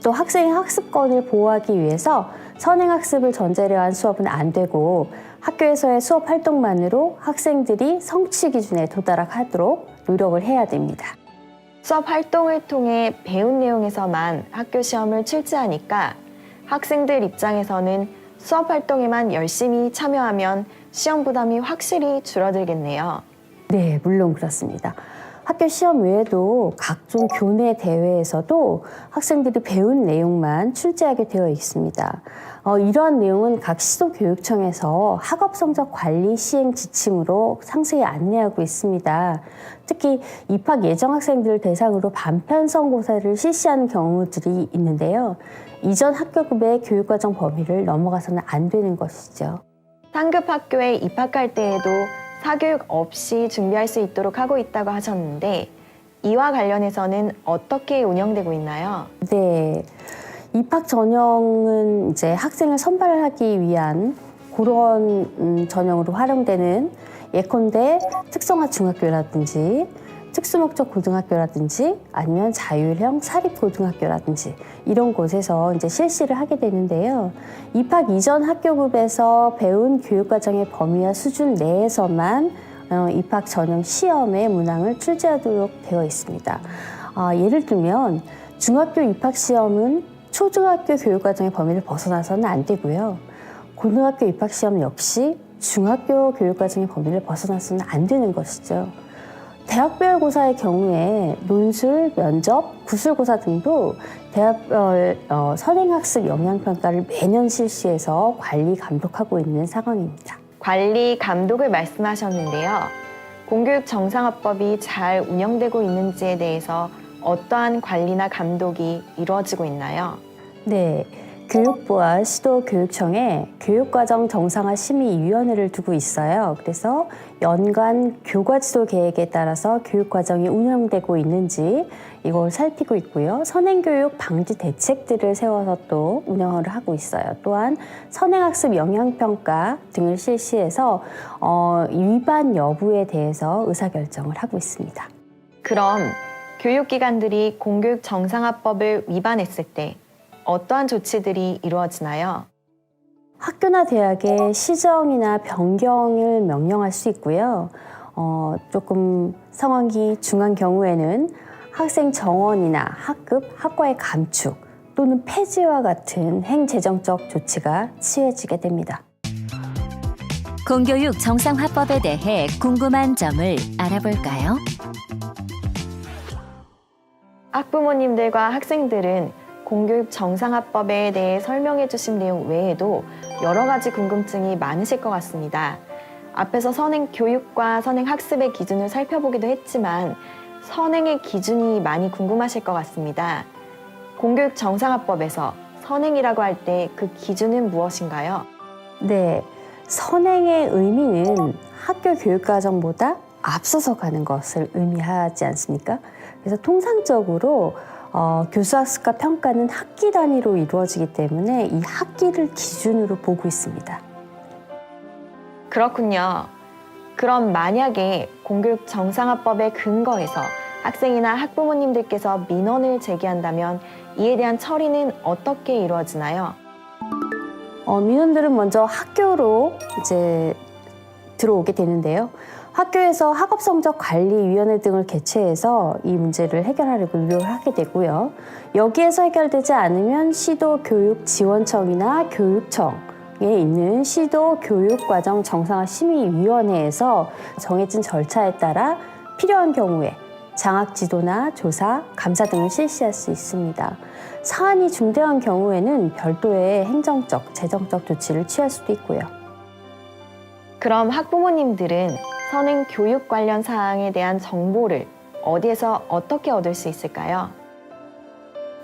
또 학생의 학습권을 보호하기 위해서 선행학습을 전제로 한 수업은 안 되고 학교에서의 수업 활동만으로 학생들이 성취 기준에 도달하도록 노력을 해야 됩니다. 수업 활동을 통해 배운 내용에서만 학교 시험을 출제하니까 학생들 입장에서는 수업 활동에만 열심히 참여하면 시험 부담이 확실히 줄어들겠네요. 네, 물론 그렇습니다. 학교 시험 외에도 각종 교내 대회에서도 학생들이 배운 내용만 출제하게 되어 있습니다. 이러한 내용은 각 시도교육청에서 학업 성적 관리 시행 지침으로 상세히 안내하고 있습니다. 특히 입학 예정 학생들을 대상으로 반편 성고사를 실시하는 경우들이 있는데요. 이전 학교급의 교육과정 범위를 넘어가서는 안 되는 것이죠. 상급 학교에 입학할 때에도 사교육 없이 준비할 수 있도록 하고 있다고 하셨는데 이와 관련해서는 어떻게 운영되고 있나요? 네, 입학 전형은 이제 학생을 선발하기 위한 그런 전형으로 활용되는 예컨대 특성화 중학교라든지 특수목적 고등학교라든지 아니면 자율형 사립고등학교라든지 이런 곳에서 이제 실시를 하게 되는데요. 입학 이전 학교급에서 배운 교육과정의 범위와 수준 내에서만 입학 전형 시험의 문항을 출제하도록 되어 있습니다. 예를 들면 중학교 입학 시험은 초중학교 교육과정의 범위를 벗어나서는 안 되고요. 고등학교 입학 시험 역시 중학교 교육과정의 범위를 벗어나서는 안 되는 것이죠. 대학별 고사의 경우에 논술, 면접, 구술고사 등도 대학별 선행학습 영향평가를 매년 실시해서 관리, 감독하고 있는 상황입니다. 관리, 감독을 말씀하셨는데요. 공교육 정상화법이 잘 운영되고 있는지에 대해서 어떠한 관리나 감독이 이루어지고 있나요? 네. 교육부와 시도교육청에 교육과정 정상화 심의위원회를 두고 있어요. 그래서 연간 교과지도 계획에 따라서 교육과정이 운영되고 있는지 이걸 살피고 있고요. 선행교육 방지 대책들을 세워서 또 운영을 하고 있어요. 또한 선행학습 영향평가 등을 실시해서 위반 여부에 대해서 의사결정을 하고 있습니다. 그럼 교육기관들이 공교육 정상화법을 위반했을 때 어떠한 조치들이 이루어지나요? 학교나 대학의 시정이나 변경을 명령할 수 있고요. 조금 상황이 중한 경우에는 학생 정원이나 학급, 학과의 감축 또는 폐지와 같은 행재정적 조치가 취해지게 됩니다. 공교육 정상화법에 대해 궁금한 점을 알아볼까요? 학부모님들과 학생들은 공교육 정상화법에 대해 설명해 주신 내용 외에도 여러 가지 궁금증이 많으실 것 같습니다. 앞에서 선행 교육과 선행 학습의 기준을 살펴보기도 했지만 선행의 기준이 많이 궁금하실 것 같습니다. 공교육 정상화법에서 선행이라고 할 때 그 기준은 무엇인가요? 네, 선행의 의미는 학교 교육과정보다 앞서서 가는 것을 의미하지 않습니까? 그래서 통상적으로 교수학습과 평가는 학기 단위로 이루어지기 때문에 이 학기를 기준으로 보고 있습니다. 그렇군요. 그럼 만약에 공교육 정상화법에 근거해서 학생이나 학부모님들께서 민원을 제기한다면 이에 대한 처리는 어떻게 이루어지나요? 민원들은 먼저 학교로 이제 들어오게 되는데요. 학교에서 학업성적관리위원회 등을 개최해서 이 문제를 해결하려고 노력을 하게 되고요. 여기에서 해결되지 않으면 시도교육지원청이나 교육청에 있는 시도교육과정 정상화심의위원회에서 정해진 절차에 따라 필요한 경우에 장학지도나 조사, 감사 등을 실시할 수 있습니다. 사안이 중대한 경우에는 별도의 행정적, 재정적 조치를 취할 수도 있고요. 그럼 학부모님들은 선행 교육 관련 사항에 대한 정보를 어디에서 어떻게 얻을 수 있을까요?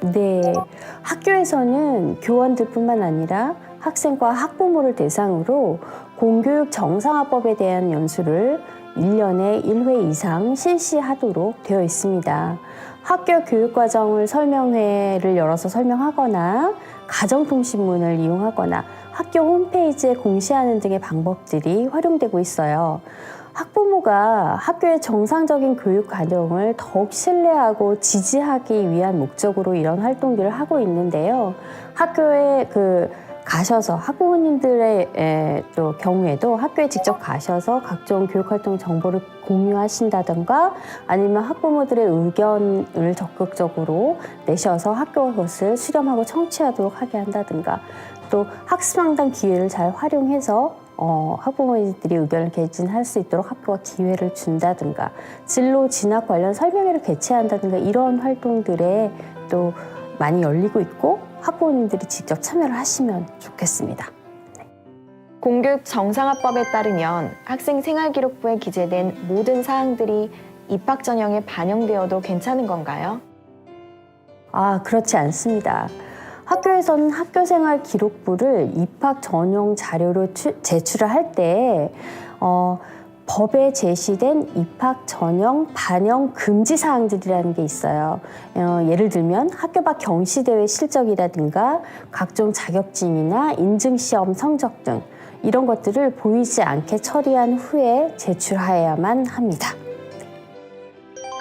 네, 학교에서는 교원들뿐만 아니라 학생과 학부모를 대상으로 공교육 정상화법에 대한 연수를 1년에 1회 이상 실시하도록 되어 있습니다. 학교 교육과정을 설명회를 열어서 설명하거나 가정통신문을 이용하거나 학교 홈페이지에 공시하는 등의 방법들이 활용되고 있어요. 학부모가 학교의 정상적인 교육 과정을 더욱 신뢰하고 지지하기 위한 목적으로 이런 활동들을 하고 있는데요. 학교에 가셔서 학부모님들의 또 경우에도 학교에 직접 가셔서 각종 교육활동 정보를 공유하신다든가 아니면 학부모들의 의견을 적극적으로 내셔서 학교가 그것을 수렴하고 청취하도록 하게 한다든가 또 학습상담 기회를 잘 활용해서 학부모님들이 의견을 개진할 수 있도록 학교가 기회를 준다든가 진로 진학 관련 설명회를 개최한다든가 이런 활동들에 또 많이 열리고 있고 학부모님들이 직접 참여를 하시면 좋겠습니다. 공교육 정상화법에 따르면 학생 생활기록부에 기재된 모든 사항들이 입학 전형에 반영되어도 괜찮은 건가요? 그렇지 않습니다. 학교에서는 학교생활 기록부를 입학 전형 자료로 제출을 할 때 법에 제시된 입학 전형 반영 금지 사항들이라는 게 있어요. 예를 들면 학교 밖 경시대회 실적이라든가 각종 자격증이나 인증시험 성적 등 이런 것들을 보이지 않게 처리한 후에 제출해야만 합니다.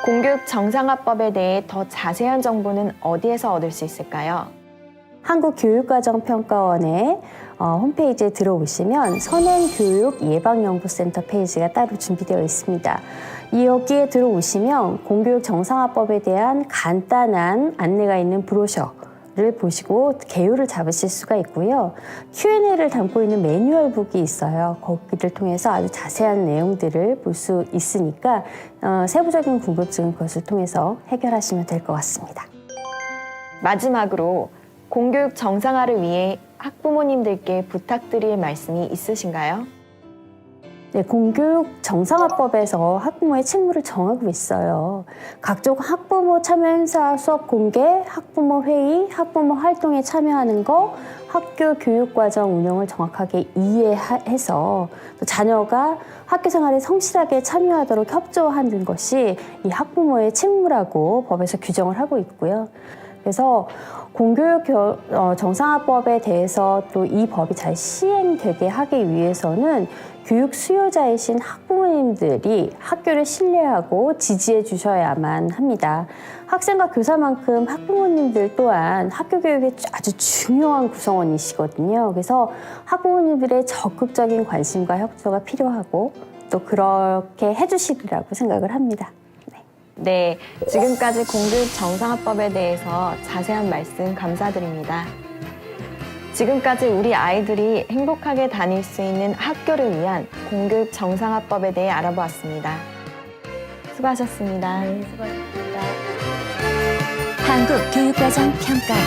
공교육 정상화법에 대해 더 자세한 정보는 어디에서 얻을 수 있을까요? 한국교육과정평가원의 홈페이지에 들어오시면 선행교육예방연구센터 페이지가 따로 준비되어 있습니다. 여기에 들어오시면 공교육 정상화법에 대한 간단한 안내가 있는 브로셔를 보시고 개요를 잡으실 수가 있고요. Q&A를 담고 있는 매뉴얼북이 있어요. 거기를 통해서 아주 자세한 내용들을 볼 수 있으니까 세부적인 궁금증은 그것을 통해서 해결하시면 될 것 같습니다. 마지막으로 공교육 정상화를 위해 학부모님들께 부탁드릴 말씀이 있으신가요? 네, 공교육 정상화법에서 학부모의 책무를 정하고 있어요. 각종 학부모 참여 행사, 수업 공개, 학부모 회의, 학부모 활동에 참여하는 거, 학교 교육과정 운영을 정확하게 이해해서 또 자녀가 학교 생활에 성실하게 참여하도록 협조하는 것이 이 학부모의 책무라고 법에서 규정을 하고 있고요. 그래서 공교육 정상화법에 대해서 또 이 법이 잘 시행되게 하기 위해서는 교육 수요자이신 학부모님들이 학교를 신뢰하고 지지해 주셔야만 합니다. 학생과 교사만큼 학부모님들 또한 학교 교육의 아주 중요한 구성원이시거든요. 그래서 학부모님들의 적극적인 관심과 협조가 필요하고 또 그렇게 해주시리라고 생각을 합니다. 네, 지금까지 공교육 정상화법에 대해서 자세한 말씀 감사드립니다. 지금까지 우리 아이들이 행복하게 다닐 수 있는 학교를 위한 공교육 정상화법에 대해 알아보았습니다. 수고하셨습니다. 네, 수고하셨습니다. 한국교육과정평가원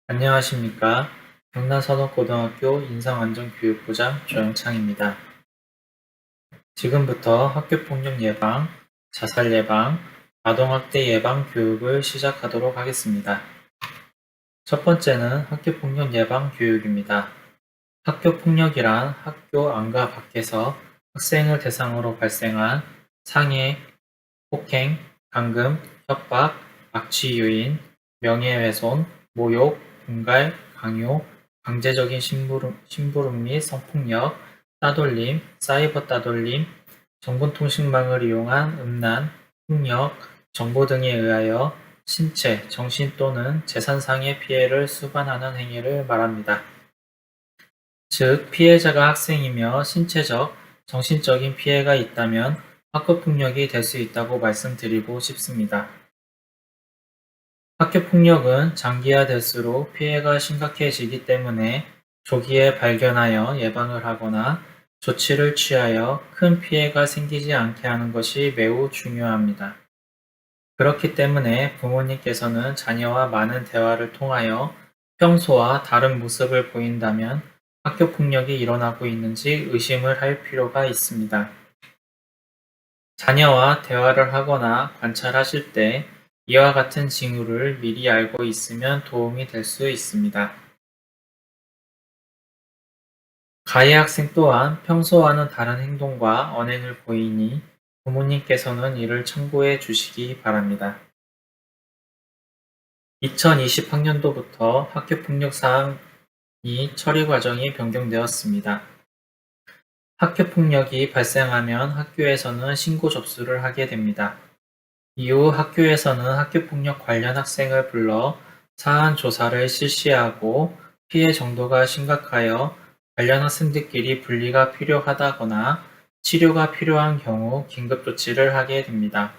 안녕하십니까. 경남산업고등학교 인성안전교육부장 조영창입니다. 지금부터 학교폭력 예방, 자살 예방, 아동학대 예방 교육을 시작하도록 하겠습니다. 첫 번째는 학교폭력 예방 교육입니다. 학교폭력이란 학교 안과 밖에서 학생을 대상으로 발생한 상해, 폭행, 감금, 협박, 악취 유인, 명예훼손, 모욕, 공갈, 강요, 강제적인 심부름 및 성폭력, 따돌림, 사이버 따돌림, 정보통신망을 이용한 음란, 폭력, 정보 등에 의하여 신체, 정신 또는 재산상의 피해를 수반하는 행위를 말합니다. 즉, 피해자가 학생이며 신체적, 정신적인 피해가 있다면 학교폭력이 될 수 있다고 말씀드리고 싶습니다. 학교폭력은 장기화될수록 피해가 심각해지기 때문에 조기에 발견하여 예방을 하거나 조치를 취하여 큰 피해가 생기지 않게 하는 것이 매우 중요합니다. 그렇기 때문에 부모님께서는 자녀와 많은 대화를 통하여 평소와 다른 모습을 보인다면 학교폭력이 일어나고 있는지 의심을 할 필요가 있습니다. 자녀와 대화를 하거나 관찰하실 때 이와 같은 징후를 미리 알고 있으면 도움이 될 수 있습니다. 가해 학생 또한 평소와는 다른 행동과 언행을 보이니 부모님께서는 이를 참고해 주시기 바랍니다. 2020학년도부터 학교폭력 사항이 처리 과정이 변경되었습니다. 학교폭력이 발생하면 학교에서는 신고 접수를 하게 됩니다. 이후 학교에서는 학교폭력 관련 학생을 불러 사안 조사를 실시하고 피해 정도가 심각하여 관련 학생들끼리 분리가 필요하다거나 치료가 필요한 경우 긴급조치를 하게 됩니다.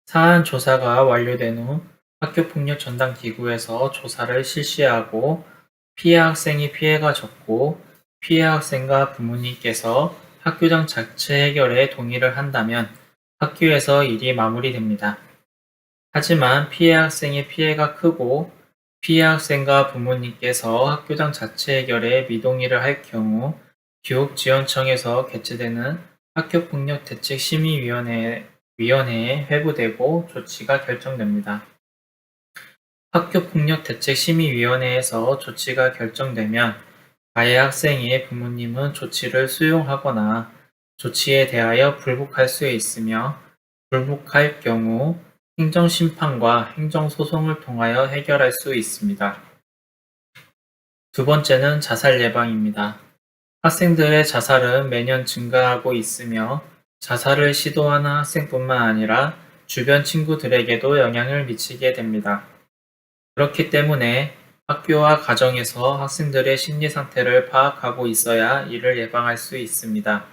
사안 조사가 완료된 후 학교폭력 전담기구에서 조사를 실시하고 피해 학생이 피해가 적고 피해 학생과 부모님께서 학교장 자체 해결에 동의를 한다면 학교에서 일이 마무리됩니다. 하지만 피해 학생의 피해가 크고 피해 학생과 부모님께서 학교장 자체 해결에 미동의를 할 경우 교육지원청에서 개최되는 학교폭력대책심의위원회에 회부되고 조치가 결정됩니다. 학교폭력대책심의위원회에서 조치가 결정되면 가해 학생의 부모님은 조치를 수용하거나 조치에 대하여 불복할 수 있으며 불복할 경우 행정심판과 행정소송을 통하여 해결할 수 있습니다. 두 번째는 자살 예방입니다. 학생들의 자살은 매년 증가하고 있으며 자살을 시도하는 학생뿐만 아니라 주변 친구들에게도 영향을 미치게 됩니다. 그렇기 때문에 학교와 가정에서 학생들의 심리 상태를 파악하고 있어야 이를 예방할 수 있습니다.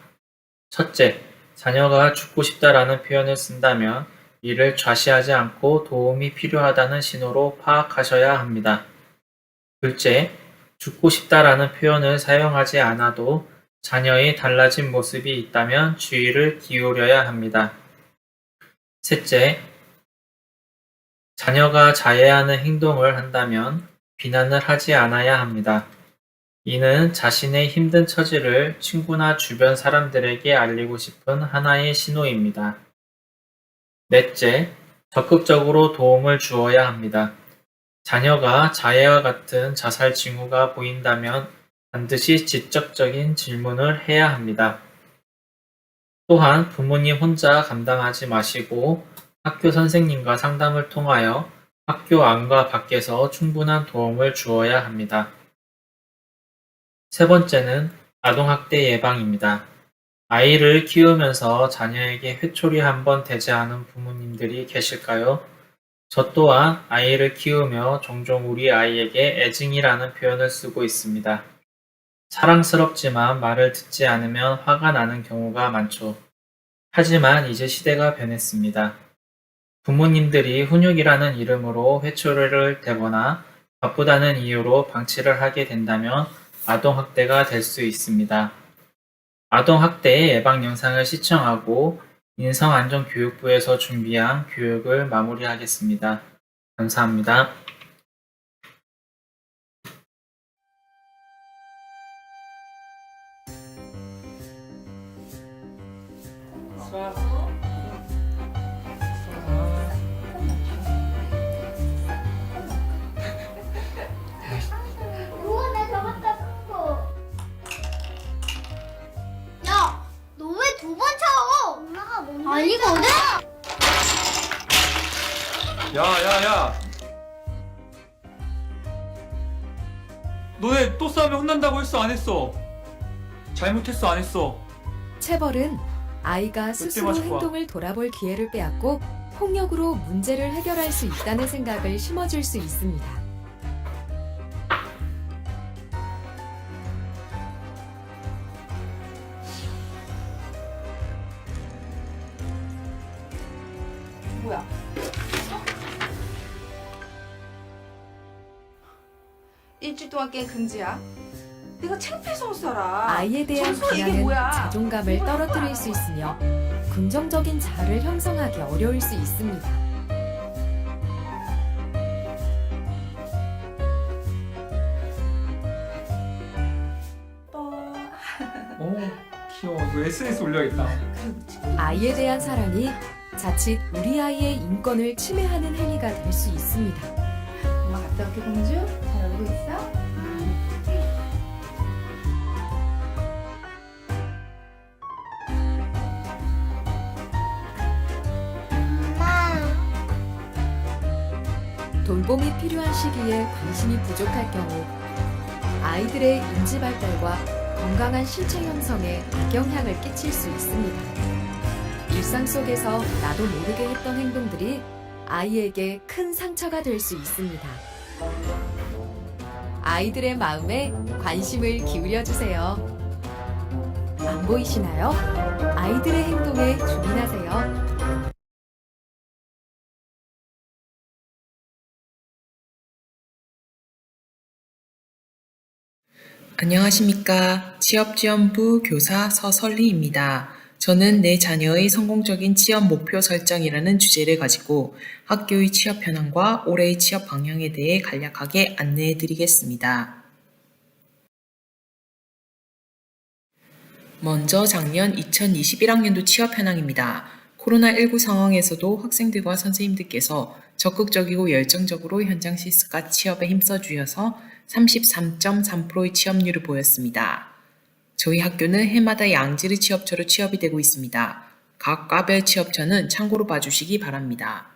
첫째, 자녀가 죽고 싶다라는 표현을 쓴다면 이를 좌시하지 않고 도움이 필요하다는 신호로 파악하셔야 합니다. 둘째, 죽고 싶다라는 표현을 사용하지 않아도 자녀의 달라진 모습이 있다면 주의를 기울여야 합니다. 셋째, 자녀가 자해하는 행동을 한다면 비난을 하지 않아야 합니다. 이는 자신의 힘든 처지를 친구나 주변 사람들에게 알리고 싶은 하나의 신호입니다. 넷째, 적극적으로 도움을 주어야 합니다. 자녀가 자해와 같은 자살 징후가 보인다면 반드시 직접적인 질문을 해야 합니다. 또한 부모님 혼자 감당하지 마시고 학교 선생님과 상담을 통하여 학교 안과 밖에서 충분한 도움을 주어야 합니다. 세 번째는 아동학대 예방입니다. 아이를 키우면서 자녀에게 회초리 한번 대지 않은 부모님들이 계실까요? 저 또한 아이를 키우며 종종 우리 아이에게 애증이라는 표현을 쓰고 있습니다. 사랑스럽지만 말을 듣지 않으면 화가 나는 경우가 많죠. 하지만 이제 시대가 변했습니다. 부모님들이 훈육이라는 이름으로 회초리를 대거나 바쁘다는 이유로 방치를 하게 된다면 아동학대가 될 수 있습니다. 아동학대의 예방 영상을 시청하고 인성안전교육부에서 준비한 교육을 마무리하겠습니다. 감사합니다. 우와, 나 잡았다, 콩고. 야, 너 왜 두 번 쳐? 엄마가 뭔데? 아니거든? 야. 너네 또 싸우면 혼난다고 했어, 안 했어? 잘못했어, 안 했어? 체벌은 아이가 스스로 마실 거야? 행동을 돌아볼 기회를 빼앗고 폭력으로 문제를 해결할 수 있다는 생각을 심어줄 수 있습니다. 뭐야? 일주일 동안 게임 금지야. 내가 창피해서 못 살아. 아이에 대한 청소 이게 비난은 뭐야? 자존감을 떨어뜨릴 수 있으며 긍정적인 자아를 형성하기 어려울 수 있습니다. 귀여워. 이거 SNS 올려야겠다. 아이에 대한 사랑이 자칫 우리 아이의 인권을 침해하는 행위가 될 수 있습니다. 엄마 갔다 올게 공주. 잘 놀고 있어? 돌봄이 필요한 시기에 관심이 부족할 경우 아이들의 인지 발달과 건강한 신체 형성에 악영향을 끼칠 수 있습니다. 일상 속에서 나도 모르게 했던 행동들이 아이에게 큰 상처가 될 수 있습니다. 아이들의 마음에 관심을 기울여 주세요. 안 보이시나요? 아이들의 행동에 주민하세요. 안녕하십니까. 취업지원부 교사 서설리입니다. 저는 내 자녀의 성공적인 취업 목표 설정이라는 주제를 가지고 학교의 취업 현황과 올해의 취업 방향에 대해 간략하게 안내해 드리겠습니다. 먼저 작년 2021학년도 취업 현황입니다. 코로나19 상황에서도 학생들과 선생님들께서 적극적이고 열정적으로 현장 실습과 취업에 힘써 주셔서 33.3%의 취업률을 보였습니다. 저희 학교는 해마다 양질의 취업처로 취업이 되고 있습니다. 각 과별 취업처는 참고로 봐주시기 바랍니다.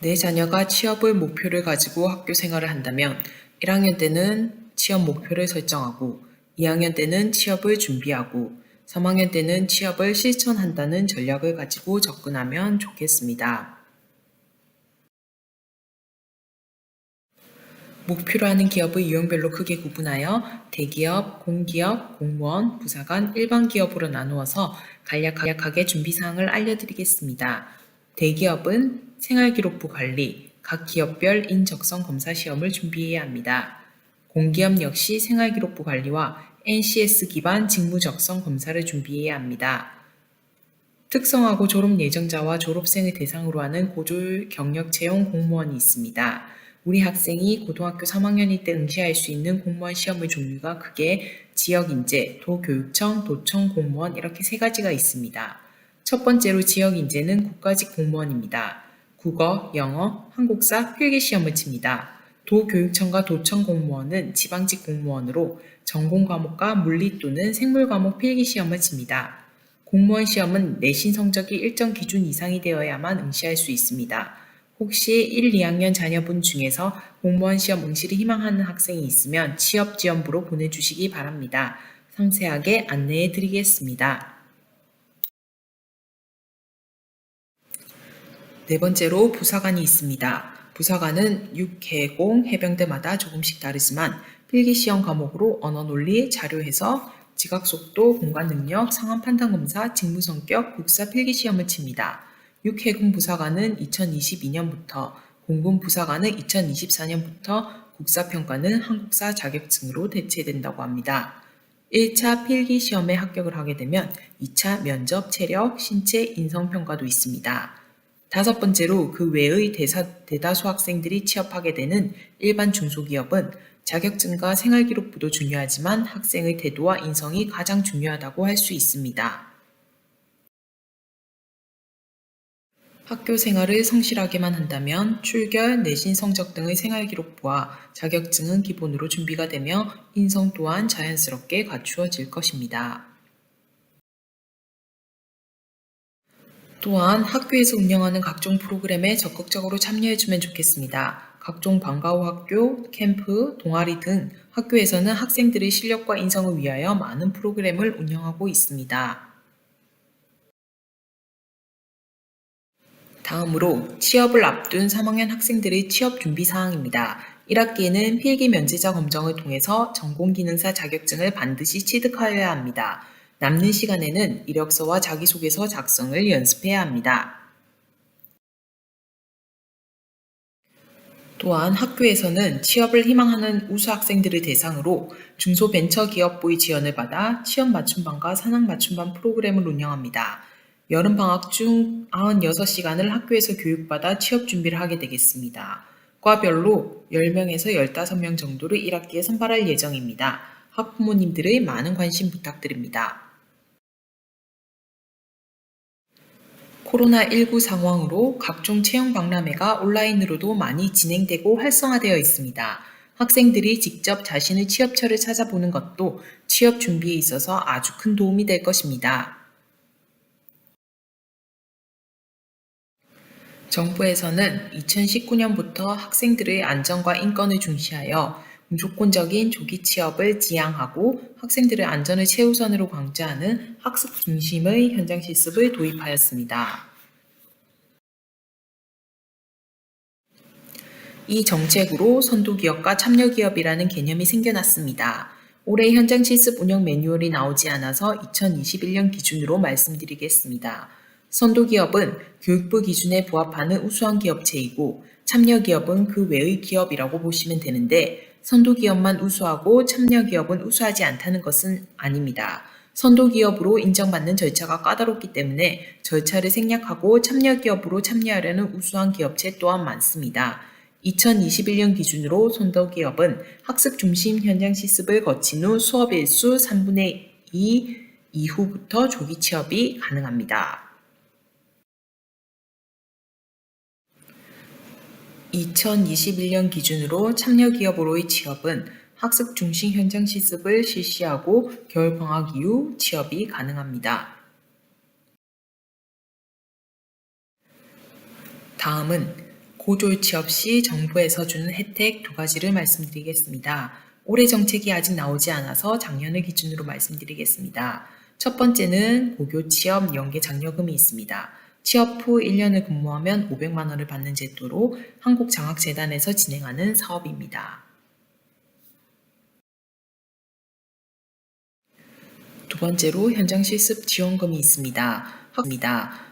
내 자녀가 취업을 목표를 가지고 학교 생활을 한다면 1학년 때는 취업 목표를 설정하고 2학년 때는 취업을 준비하고 3학년 때는 취업을 실천한다는 전략을 가지고 접근하면 좋겠습니다. 목표로 하는 기업의 유형별로 크게 구분하여 대기업, 공기업, 공무원, 부사관, 일반 기업으로 나누어서 간략하게 준비사항을 알려드리겠습니다. 대기업은 생활기록부 관리, 각 기업별 인적성 검사 시험을 준비해야 합니다. 공기업 역시 생활기록부 관리와 NCS 기반 직무적성 검사를 준비해야 합니다. 특성화고 졸업 예정자와 졸업생을 대상으로 하는 고졸 경력 채용 공무원이 있습니다. 우리 학생이 고등학교 3학년일 때 응시할 수 있는 공무원 시험의 종류가 크게 지역인재, 도교육청, 도청 공무원 이렇게 세 가지가 있습니다. 첫 번째로 지역인재는 국가직 공무원입니다. 국어, 영어, 한국사, 필기시험을 칩니다. 도교육청과 도청 공무원은 지방직 공무원으로 전공 과목과 물리 또는 생물 과목 필기시험을 칩니다. 공무원 시험은 내신 성적이 일정 기준 이상이 되어야만 응시할 수 있습니다. 혹시 1, 2학년 자녀분 중에서 공무원 시험 응시를 희망하는 학생이 있으면 취업지원부로 보내주시기 바랍니다. 상세하게 안내해 드리겠습니다. 네 번째로 부사관이 있습니다. 부사관은 육해공, 해병대마다 조금씩 다르지만 필기시험 과목으로 언어 논리, 자료 해석, 지각속도, 공간능력, 상황 판단검사, 직무성격, 국사 필기시험을 칩니다. 육해군 부사관은 2022년부터, 공군 부사관은 2024년부터 국사평가는 한국사 자격증으로 대체된다고 합니다. 1차 필기시험에 합격을 하게 되면 2차 면접, 체력, 신체, 인성평가도 있습니다. 다섯 번째로 그 외의 대다수 학생들이 취업하게 되는 일반 중소기업은 자격증과 생활기록부도 중요하지만 학생의 태도와 인성이 가장 중요하다고 할 수 있습니다. 학교 생활을 성실하게만 한다면 출결, 내신 성적 등의 생활 기록부와 자격증은 기본으로 준비가 되며 인성 또한 자연스럽게 갖추어질 것입니다. 또한 학교에서 운영하는 각종 프로그램에 적극적으로 참여해주면 좋겠습니다. 각종 방과후 학교, 캠프, 동아리 등 학교에서는 학생들의 실력과 인성을 위하여 많은 프로그램을 운영하고 있습니다. 다음으로 취업을 앞둔 3학년 학생들의 취업 준비 사항입니다. 1학기에는 필기 면제자 검정을 통해서 전공기능사 자격증을 반드시 취득하여야 합니다. 남는 시간에는 이력서와 자기소개서 작성을 연습해야 합니다. 또한 학교에서는 취업을 희망하는 우수 학생들을 대상으로 중소벤처기업부의 지원을 받아 취업 맞춤반과 산학 맞춤반 프로그램을 운영합니다. 여름방학 중 96시간을 학교에서 교육받아 취업 준비를 하게 되겠습니다. 과별로 10명에서 15명 정도를 1학기에 선발할 예정입니다. 학부모님들의 많은 관심 부탁드립니다. 코로나19 상황으로 각종 채용 박람회가 온라인으로도 많이 진행되고 활성화되어 있습니다. 학생들이 직접 자신의 취업처를 찾아보는 것도 취업 준비에 있어서 아주 큰 도움이 될 것입니다. 정부에서는 2019년부터 학생들의 안전과 인권을 중시하여 무조건적인 조기 취업을 지향하고 학생들의 안전을 최우선으로 강조하는 학습 중심의 현장 실습을 도입하였습니다. 이 정책으로 선도기업과 참여기업이라는 개념이 생겨났습니다. 올해 현장 실습 운영 매뉴얼이 나오지 않아서 2021년 기준으로 말씀드리겠습니다. 선도기업은 교육부 기준에 부합하는 우수한 기업체이고 참여기업은 그 외의 기업이라고 보시면 되는데 선도기업만 우수하고 참여기업은 우수하지 않다는 것은 아닙니다. 선도기업으로 인정받는 절차가 까다롭기 때문에 절차를 생략하고 참여기업으로 참여하려는 우수한 기업체 또한 많습니다. 2021년 기준으로 선도기업은 학습 중심 현장 실습을 거친 후 수업 일수 3분의 2 이후부터 조기 취업이 가능합니다. 2021년 기준으로 참여기업으로의 취업은 학습 중심 현장 실습을 실시하고 겨울방학 이후 취업이 가능합니다. 다음은 고졸 취업 시 정부에서 주는 혜택 2가지를 말씀드리겠습니다. 올해 정책이 아직 나오지 않아서 작년을 기준으로 말씀드리겠습니다. 첫 번째는 고교 취업 연계 장려금이 있습니다. 취업 후 1년을 근무하면 500만 원을 받는 제도로 한국장학재단에서 진행하는 사업입니다. 두 번째로 현장실습 지원금이 있습니다.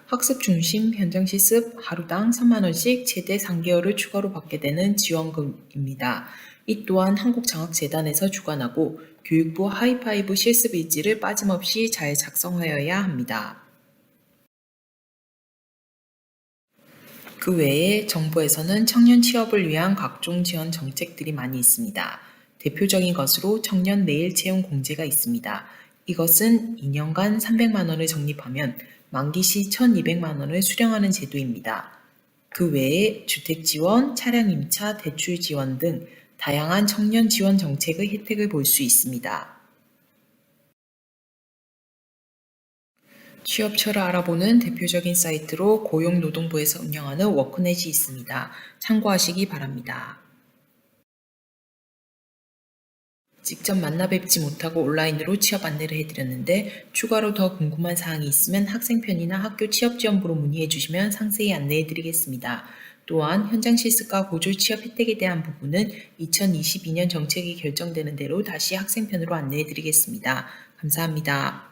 학습 중심 현장실습 하루당 3만 원씩 최대 3개월을 추가로 받게 되는 지원금입니다. 이 또한 한국장학재단에서 주관하고 교육부 하이파이브 실습 일지를 빠짐없이 잘 작성하여야 합니다. 그 외에 정부에서는 청년 취업을 위한 각종 지원 정책들이 많이 있습니다. 대표적인 것으로 청년 내일 채용 공제가 있습니다. 이것은 2년간 300만 원을 적립하면 만기 시 1,200만 원을 수령하는 제도입니다. 그 외에 주택 지원, 차량 임차, 대출 지원 등 다양한 청년 지원 정책의 혜택을 볼 수 있습니다. 취업처를 알아보는 대표적인 사이트로 고용노동부에서 운영하는 워크넷이 있습니다. 참고하시기 바랍니다. 직접 만나 뵙지 못하고 온라인으로 취업 안내를 해드렸는데 추가로 더 궁금한 사항이 있으면 학생편이나 학교 취업지원부로 문의해 주시면 상세히 안내해 드리겠습니다. 또한 현장 실습과 고졸 취업 혜택에 대한 부분은 2022년 정책이 결정되는 대로 다시 학생편으로 안내해 드리겠습니다. 감사합니다.